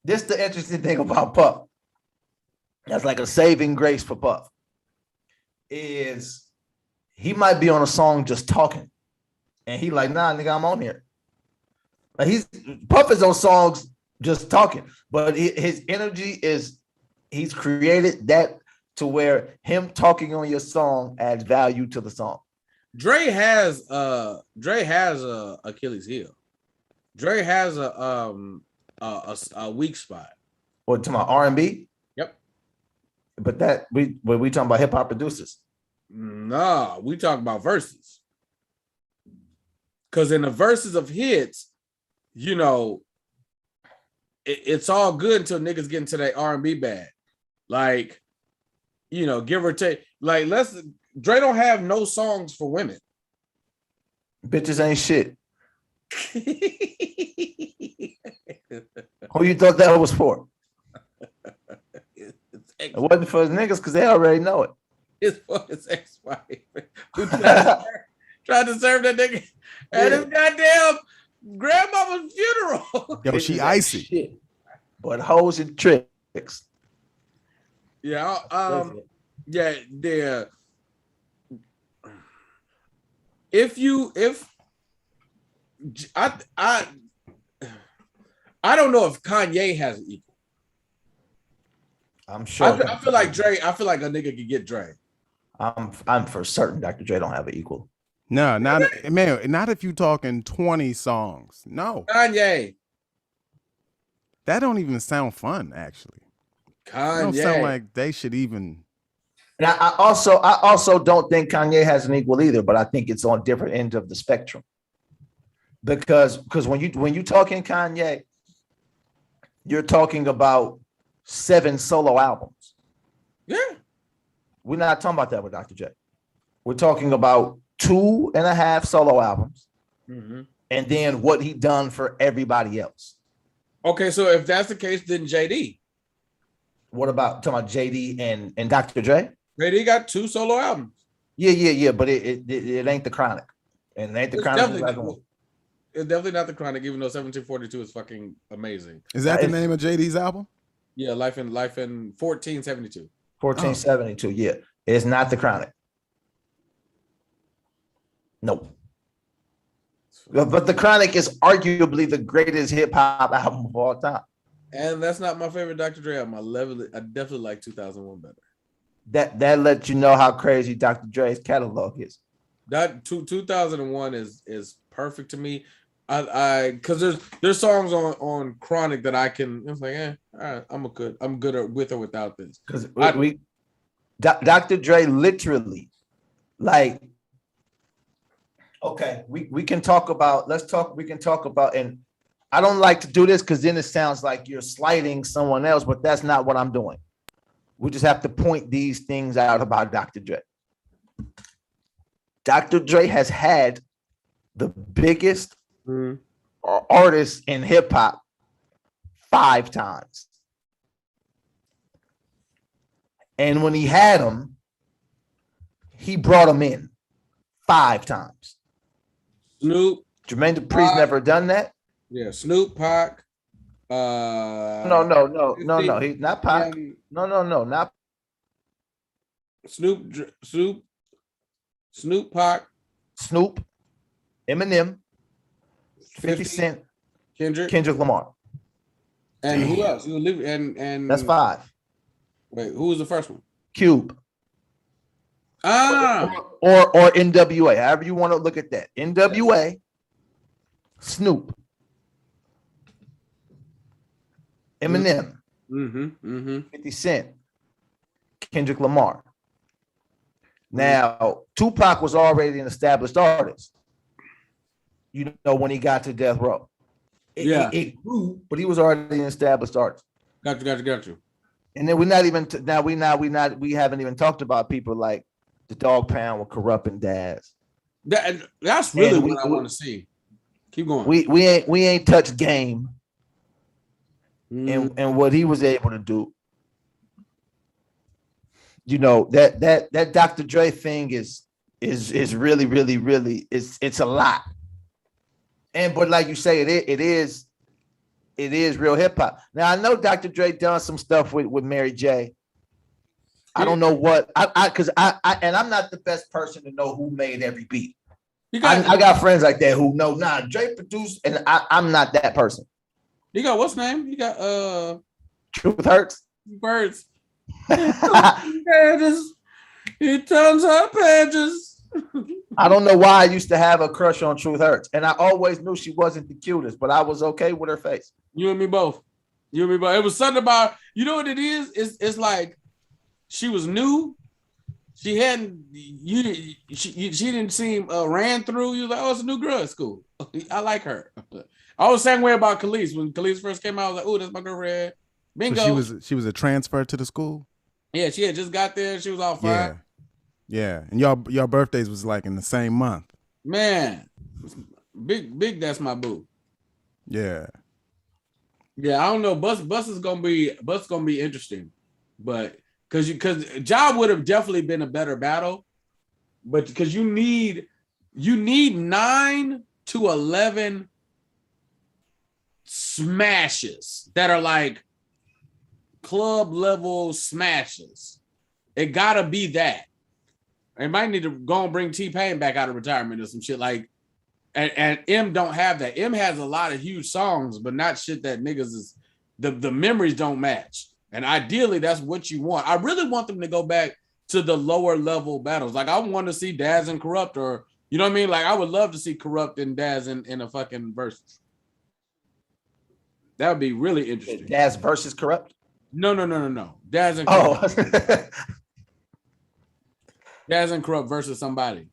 this the interesting thing about Puff. That's like a saving grace for Puff. Is he might be on a song just talking. And he like, nah, nigga, I'm on here. Like Puff is on songs just talking, but his energy is, he's created that to where him talking on your song adds value to the song. Dre has a Achilles heel. Dre has a weak spot. What, to my R&B? Yep. But that we talking about hip hop producers. Nah, we talk about verses. Because in the verses of hits, it's all good until niggas get into that R&B bag. Like, give or take. Like, Dre don't have no songs for women. Bitches ain't shit. Who you thought that was for? It wasn't for his niggas because they already know it. It's for his ex-wife who tried to serve that nigga at his goddamn grandmama's funeral. Yo, she icy. Shit. But hoes and tricks. Yeah, yeah. If I don't know if Kanye has an equal. I'm sure. I feel like Dre. I feel like a nigga could get Dre. I'm for certain Dr. Dre don't have an equal. No, not if you talking 20 songs. No. Kanye. That don't even sound fun, actually. Kanye. It don't sound like they should even. And I also don't think Kanye has an equal either, but I think it's on different ends of the spectrum. Because when you talking Kanye, you're talking about 7 solo albums. Yeah. We're not talking about that with Dr. J. We're talking about 2.5 solo albums, and then what he done for everybody else. Okay, so if that's the case, then JD. What about talking about JD and Dr. Dre? JD got 2 solo albums. Yeah, but it ain't the Chronic, and it ain't the Chronic. It's definitely not the Chronic, even though 1742 is fucking amazing. Is that the name of JD's album? Yeah, Life in 1472. 1472, yeah. It's not the Chronic. No. But the Chronic is arguably the greatest hip hop album of all time. And that's not my favorite Dr. Dre album. I definitely like 2001 better. That lets you know how crazy Dr. Dre's catalog is. That 2001 is perfect to me. I because there's songs on Chronic that I can. It's like, all right, I'm good with or without this. Because Dr. Dre literally, like, okay, we can talk about. We can talk about, and I don't like to do this because then it sounds like you're slighting someone else, but that's not what I'm doing. We just have to point these things out about Dr. Dre. Dr. Dre has had the biggest artist in hip hop 5 times. And when he had them, he brought them in 5 times. Snoop. Jermaine Dupri's never done that. Yeah, Snoop, Pac. No. He's not Pac. No, not Snoop, Pac. Snoop, Eminem, 50 Cent, Kendrick Lamar. And who else? And that's 5. Wait, who was the first one? Cube. Or NWA, however you want to look at that. NWA, Snoop, Eminem, 50 Cent, Kendrick Lamar. Now, Tupac was already an established artist. You know, when he got to Death Row. It grew, but he was already an established artist. Got you. And then we haven't even talked about people like the Dog Pound with Corrupt and Daz. That's really what I want to see. Keep going. We ain't touched Game and what he was able to do. You know, that Dr. Dre thing is really, really, really it's a lot. But like you say, it is real hip hop. Now I know Dr. Dre done some stuff with Mary J. I don't know what because and I'm not the best person to know who made every beat. I got friends like that who know. Nah, Dre produced, and I'm not that person. You got what's name? You got Truth Hurts. Birds. Pages. He turns her pages. I don't know why I used to have a crush on Truth Hurts, and I always knew she wasn't the cutest, but I was okay with her face. You and me both. It was something about, you know what it is? It's like she was new. She hadn't she didn't seem ran through. You like, oh, it's a new girl at school. I like her. I was the same way about Khalees. When Khalees first came out, I was like, oh, that's my girlfriend. Bingo. So she was a transfer to the school? Yeah, she had just got there. She was all fine. Yeah. And y'all birthdays was like in the same month. Man, big. That's my boo. Yeah. Yeah, I don't know. Bus is gonna be interesting, but because Job would have definitely been a better battle, but because you need 9 to 11 smashes that are like club level smashes. It gotta be that. They might need to go and bring T-Pain back out of retirement or some shit like. And M don't have that. M has a lot of huge songs, but not shit that niggas is the memories don't match. And ideally, that's what you want. I really want them to go back to the lower level battles. Like I want to see Daz and Corrupt, or you know what I mean? Like I would love to see Corrupt and Daz in a fucking versus. That would be really interesting. Daz versus Corrupt? No. Daz and Corrupt. Oh. Daz and Corrupt versus somebody.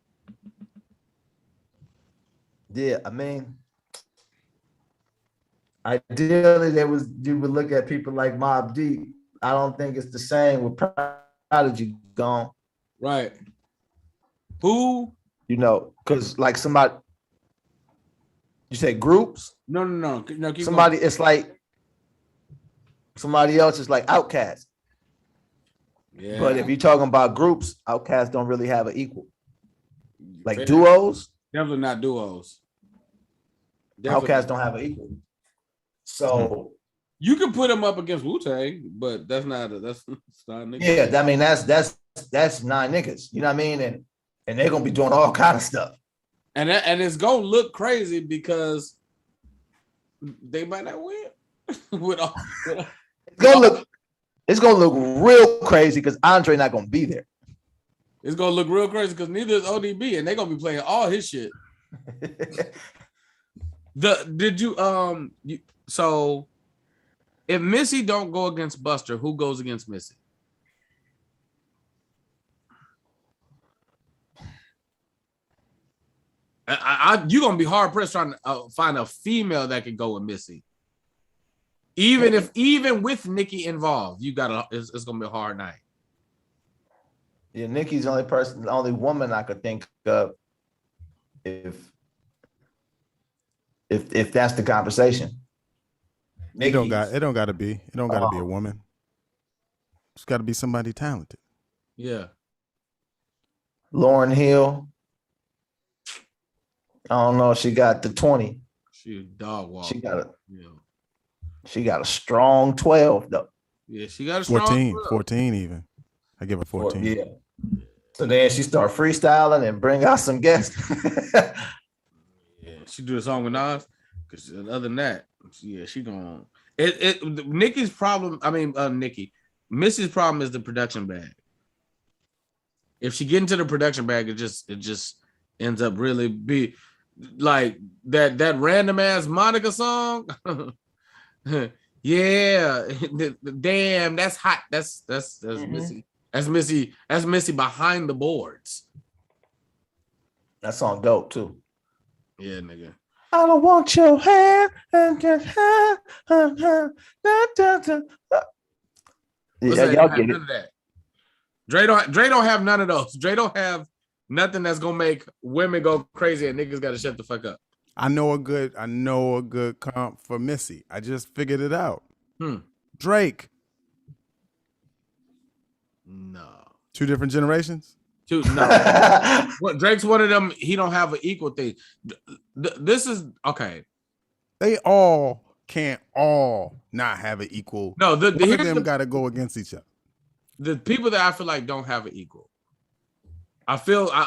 Yeah, I mean, ideally you would look at people like Mobb Deep. I don't think it's the same with Prodigy gone. Right. Who? You know, because like somebody, you say groups? No. Somebody, it's like somebody else is like Outkast. Yeah. But if you're talking about groups, Outkast don't really have an equal. Like duos? Definitely not duos. Outkast don't have an equal. So you can put them up against Wu-Tang, but that's not niggas. Yeah, I mean that's 9 niggas. You know what I mean? And they're gonna be doing all kind of stuff. And it's gonna look crazy because they might not win. It's gonna look real crazy because Andre not gonna be there. It's gonna look real crazy because neither is ODB, and they're gonna be playing all his shit. So if Missy don't go against Buster, who goes against Missy? You're gonna be hard pressed trying to find a female that could go with Missy. Even with Nikki involved, it's gonna be a hard night. Yeah, Nikki's the only woman I could think of if that's the conversation. It don't gotta be a woman. It's gotta be somebody talented. Yeah. Lauryn Hill. I don't know if she got the 20. She a dog walk. She got a strong 12 though. Yeah, she got a strong 14 even. I give her 14. Yeah. So then she start freestyling and bring out some guests. Yeah, she do a song with Nas. Because other than that, yeah, she gonna. Nikki's problem. I mean, Missy's problem is the production bag. If she get into the production bag, it just ends up really be like that random ass Monica song. Yeah, damn, that's hot. That's Missy. That's Missy behind the boards. That song dope too. Yeah, nigga. I don't want your hair. Yeah, y'all get it. Dre don't have none of those. Dre don't have nothing that's gonna make women go crazy and niggas gotta shut the fuck up. I know a good comp for Missy. I just figured it out. Drake. No. 2 different generations? No. Drake's one of them. He don't have an equal thing. This is okay. They all can't all not have an equal. No, one of them got to go against each other. The people that I feel like don't have an equal. I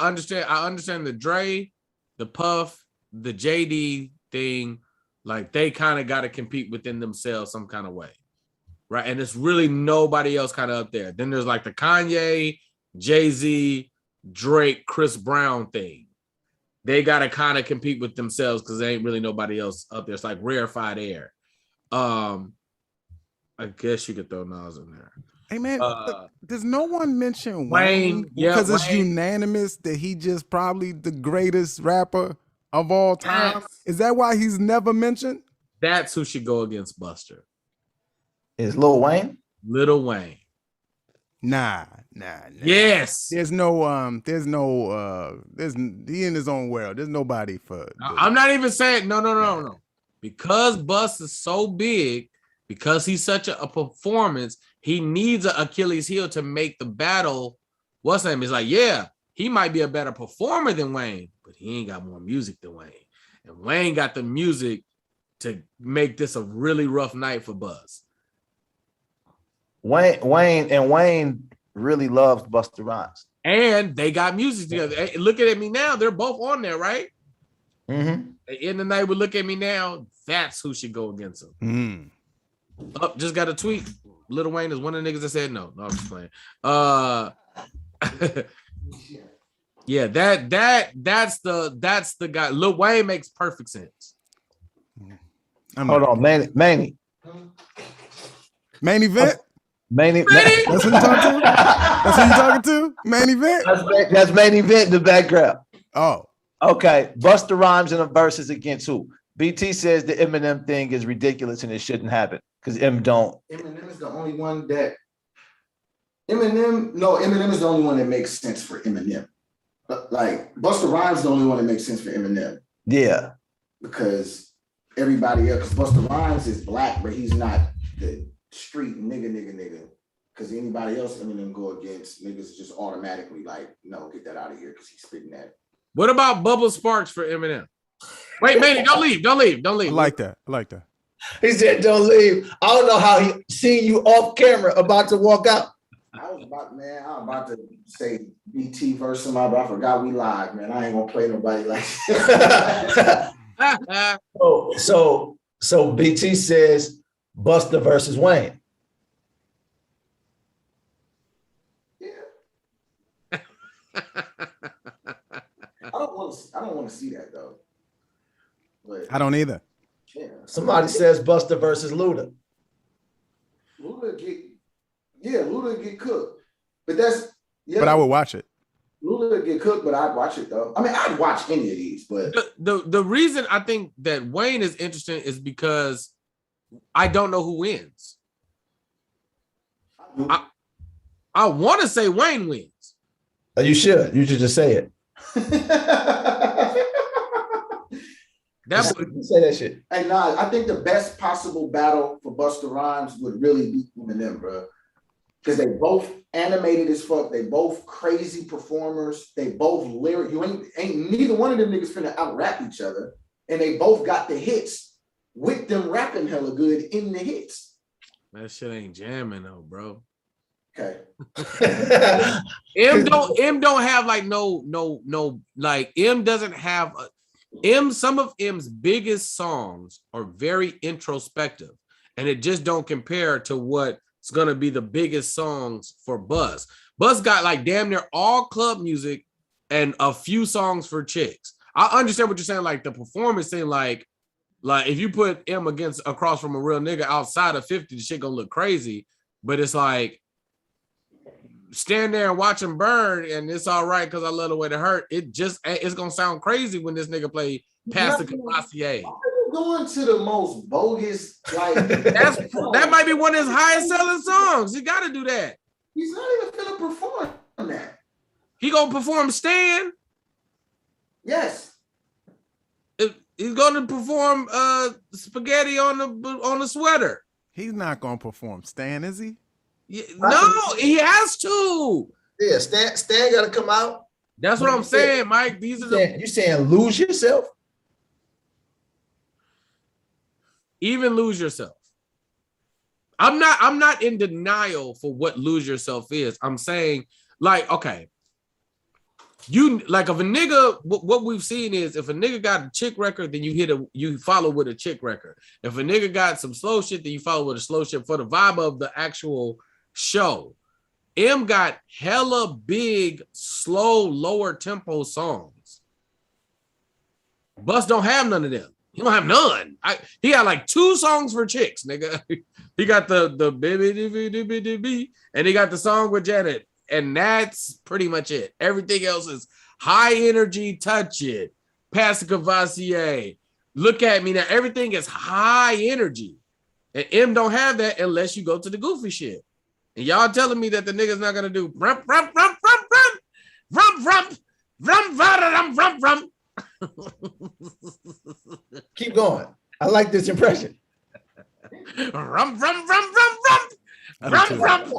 understand the Dre, the Puff, the JD thing. Like they kind of got to compete within themselves some kind of way, right? And it's really nobody else kind of up there. Then there's like the Kanye, Jay-Z, Drake, Chris Brown thing. They got to kind of compete with themselves because there ain't really nobody else up there. It's like rarefied air. I guess you could throw Nas in there. Hey man, does no one mention Wayne? Because it's unanimous that he just probably the greatest rapper of all time. Is that why he's never mentioned? That's who should go against Buster. Is Lil Wayne? Lil Wayne. Nah. Yes. There's he in his own world. There's nobody for. I'm not even saying no. Because Bus is so big, because he's such a performance, he needs an Achilles heel to make the battle. What's his name? He's like, yeah, he might be a better performer than Wayne, but he ain't got more music than Wayne. And Wayne got the music to make this a really rough night for Buzz. Wayne really loves Busta Rhymes. And they got music together. Hey, looking at me now, they're both on there, right? Mm-hmm. In the night would Look at Me Now. That's who should go against him. Just got a tweet. Lil Wayne is one of the niggas that said no. No, I'm just playing. Yeah, that's the guy. Lil Wayne makes perfect sense. Hold on, Manny. Main event. Main event. That's who you talking to? That's who you talking to? Main event. That's main event in the background. Oh, okay. Busta Rhymes in a versus against who? BT says the Eminem thing is ridiculous and it shouldn't happen because Eminem is the only one that Eminem is the only one that makes sense for Eminem. Like Busta Rhymes is the only one that makes sense for Eminem. Yeah. Because everybody else, because Busta Rhymes is black, but he's not the street nigga. Because anybody else Eminem go against, niggas just automatically like, no, get that out of here because he's spitting that. What about Bubba Sparks for Eminem? Wait, Manny, don't leave. I like that. He said, don't leave. I don't know how he seen you off camera about to walk out. I was about to say BT versus somebody, but I forgot we live, man. I ain't gonna play nobody like that. So BT says Busta versus Wayne. Yeah. I don't want to see that though. But I don't either. Yeah. Somebody says Busta versus Luda. Luda get cooked. But But I would watch it. Luda get cooked, but I'd watch it though. I mean, I'd watch any of these, but the reason I think that Wayne is interesting is because I don't know who wins. I want to say Wayne wins. You should. You should just say it. Say that shit. Hey, I think the best possible battle for Busta Rhymes would really be Eminem, bro. Because they both animated as fuck. They both crazy performers. They both lyric. You ain't neither one of them niggas finna out rap each other. And they both got the hits with them rapping hella good in the hits. That shit ain't jamming though, bro. Okay. M don't have like no like M doesn't have some of M's biggest songs are very introspective and it just don't compare to what's gonna be the biggest songs for Buzz. Buzz got like damn near all club music and a few songs for chicks. I understand what you're saying, like the performance thing, like if you put M across from a real nigga outside of 50, the shit gonna look crazy, but it's like stand there and watch him burn, and it's all right because I love the way to hurt. It's gonna sound crazy when this nigga play Pastor Cavassier. Going to the most bogus, like that might be one of his highest selling songs. He got to do that. He's not even gonna perform that. He gonna perform Stan. Yes. He's going to perform spaghetti on the sweater. He's not gonna perform. Stan, is he? Yeah, no, he has to. Yeah, Stan got to come out. That's what I'm saying, Mike. These are you saying lose yourself? Even lose yourself. I'm not in denial for what lose yourself is. I'm saying, like, okay, you like if a nigga, what we've seen is if a nigga got a chick record, then you follow with a chick record. If a nigga got some slow shit, then you follow with a slow shit for the vibe of the actual show. M got hella big, slow, lower tempo songs. Bus don't have none of them. He don't have none. He got like 2 songs for chicks, nigga. He got the baby, and he got the song with Janet, and that's pretty much it. Everything else is high energy, touch it, Pastor Cavassier, look at me now. Everything is high energy, and M don't have that unless you go to the goofy shit. And y'all telling me that the nigga's not gonna do rum rum rum rum rum rum rum rum rum rum rum. Keep going. I like this impression. Rum rum rum rum rum rum rum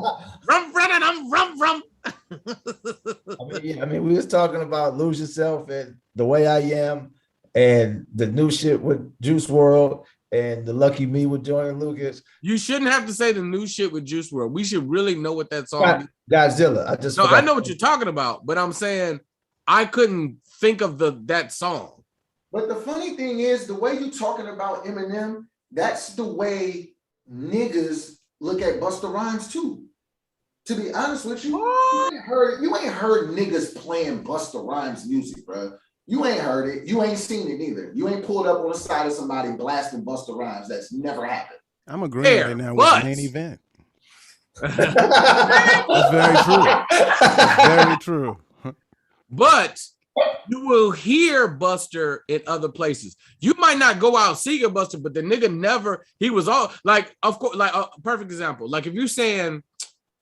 rum rum rum rum. I mean, we was talking about Lose Yourself and The Way I Am and the new shit with Juice WRLD and the Lucky Me with Joyner Lucas. You shouldn't have to say the new shit with Juice WRLD. We should really know what that song is. Godzilla. I know what you're talking about, but I'm saying I couldn't think of that song. But the funny thing is, the way you talking about Eminem, that's the way niggas look at Busta Rhymes too. To be honest with you, you ain't heard niggas playing Busta Rhymes music, bro. You ain't heard it. You ain't seen it either. You ain't pulled up on the side of somebody blasting Busta Rhymes. That's never happened. I'm agreeing right now with the main event. That's very true. That's very true. But you will hear Buster in other places. You might not go out seeing Buster, but the nigga never, he was all like, of course, like a perfect example. Like if you're saying,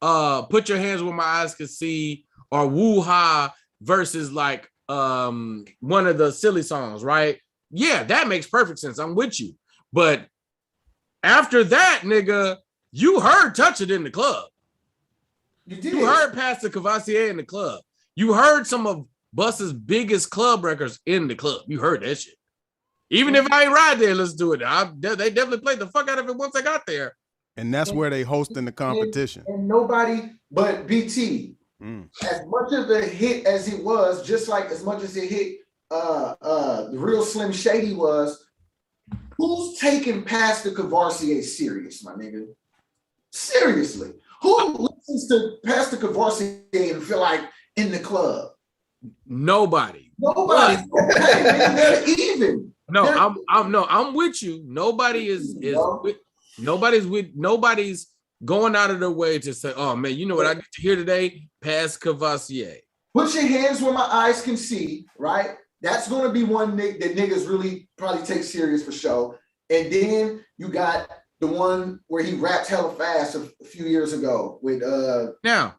put your hands where my eyes can see, or woo ha versus like one of the silly songs, right? Yeah, that makes perfect sense. I'm with you. But after that, nigga, you heard Touch It in the club. You did. You heard Pastor Cavassier in the club. You heard some of Busta's biggest club records in the club. You heard that shit. Even if I ain't right there, let's do it. They definitely played the fuck out of it once I got there. And that's where they hosting the competition. And nobody but BT. As much of a hit as it was, just like as much as it hit the real Slim Shady was, who's taking Pastor Cavassier serious, my nigga? Seriously. Who listens to Pastor Cavassier and feel like in the club? Nobody. They're even. I'm with you. Nobody is nobody's going out of their way to say, oh man, you know what I get to hear today? Pass Cavassier. Put your hands where my eyes can see, right? That's gonna be one that niggas really probably take serious for show. And then you got the one where he rapped hella fast a few years ago with now.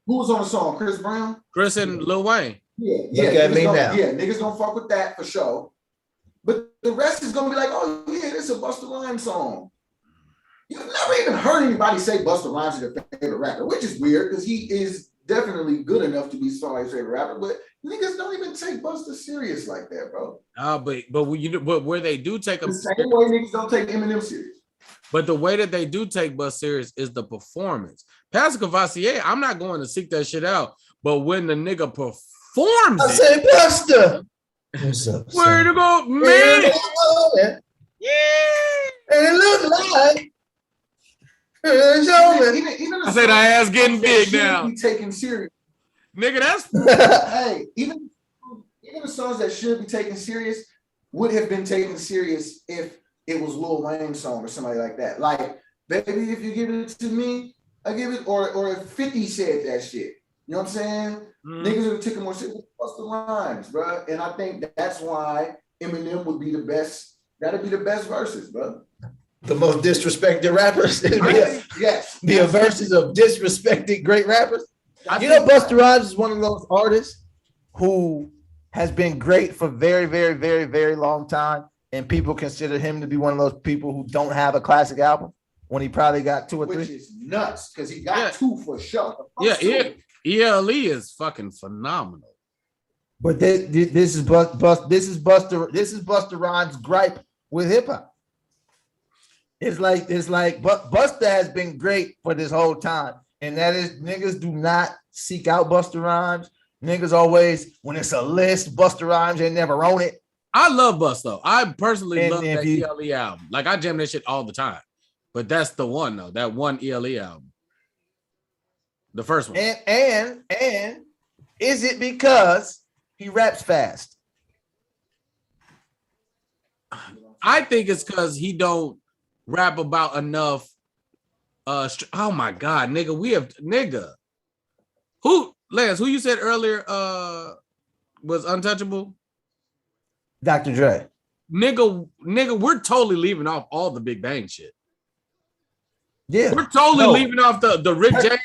Who was on the song? Chris Brown? Chris and Lil Wayne. Yeah. Look at me now. Yeah, niggas gonna fuck with that for sure. But the rest is gonna be like, oh yeah, this is a Busta Rhymes song. You've never even heard anybody say Busta Rhymes is their favorite rapper, which is weird because he is definitely good enough to be somebody's favorite rapper. But niggas don't even take Busta serious like that, bro. But where they do take him, the same way niggas don't take Eminem serious. But the way that they do take Busta serious is the performance. Pastor Cavassier, I'm not going to seek that shit out. But when the nigga performs, I say Busta. What's up? Where to go, man? Yeah. And it looks like. I said I ass getting big now. Be taken serious, nigga. That's hey. Even the songs that should be taken serious would have been taken serious if it was Lil Wayne's song or somebody like that. Like, baby, if you give it to me, I give it. Or if 50 said that shit, you know what I'm saying? Niggas would have taken more shit with Busta Rhymes, bro. And I think that's why Eminem would be the best. That'd be the best verses, bro. The most disrespected rappers. Yes. Be a verses of disrespected great rappers. You know, Busta Rhymes is one of those artists who has been great for very, very, very, very long time. and people consider him to be one of those people who don't have a classic album when he probably got 2 or 3. Which is nuts because he got 2 for sure. Yeah, ELE is fucking phenomenal. But this is Busta Rhymes' gripe with hip hop. It's like Busta has been great for this whole time, and that is niggas do not seek out Busta Rhymes. Niggas always, when it's a list, Busta Rhymes ain't never on it. I love Bust though. I personally love that ELE album. Like I jam that shit all the time. But that's the one though. That one ELE album. The first one. And is it because he raps fast? I think it's because he don't rap about enough. Oh my god, nigga. Lance, who you said earlier was untouchable? Dr. Dre. Nigga, we're totally leaving off all the Big Bang shit. Yeah, we're totally leaving off the Rick James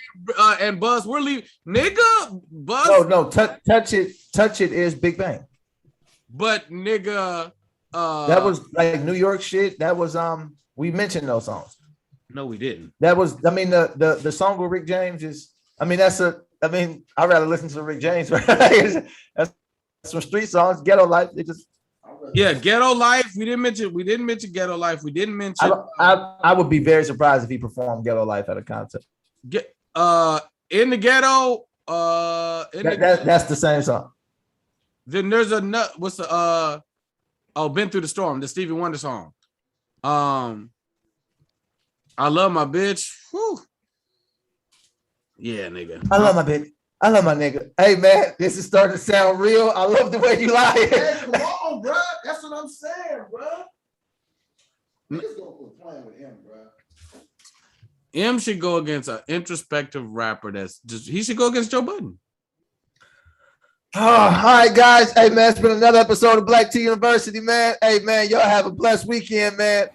and Buzz. We're leaving, nigga. Buzz. No, touch it is Big Bang. But nigga, that was like New York shit. That was we mentioned those songs. No, we didn't. That was, I mean, the song with Rick James is, I mean, I'd rather listen to Rick James. That's some street songs. Ghetto Life. They just. Yeah, Ghetto Life. We didn't mention Ghetto Life. We didn't mention. I would be very surprised if he performed Ghetto Life at a concert. In the Ghetto. That's the same song. Then there's what's the Been Through the Storm, the Stevie Wonder song. I love my bitch. Whew. Yeah, nigga. I love my bitch. I love my nigga. Hey man, this is starting to sound real. I love the way you lie. Hey, come on, bro. That's what I'm saying, bro. Niggas gonna quit playing with him, bro. M should go against an introspective rapper. He should go against Joe Budden. All right, guys. Hey man, it's been another episode of Black Tea University, man. Hey man, y'all have a blessed weekend, man.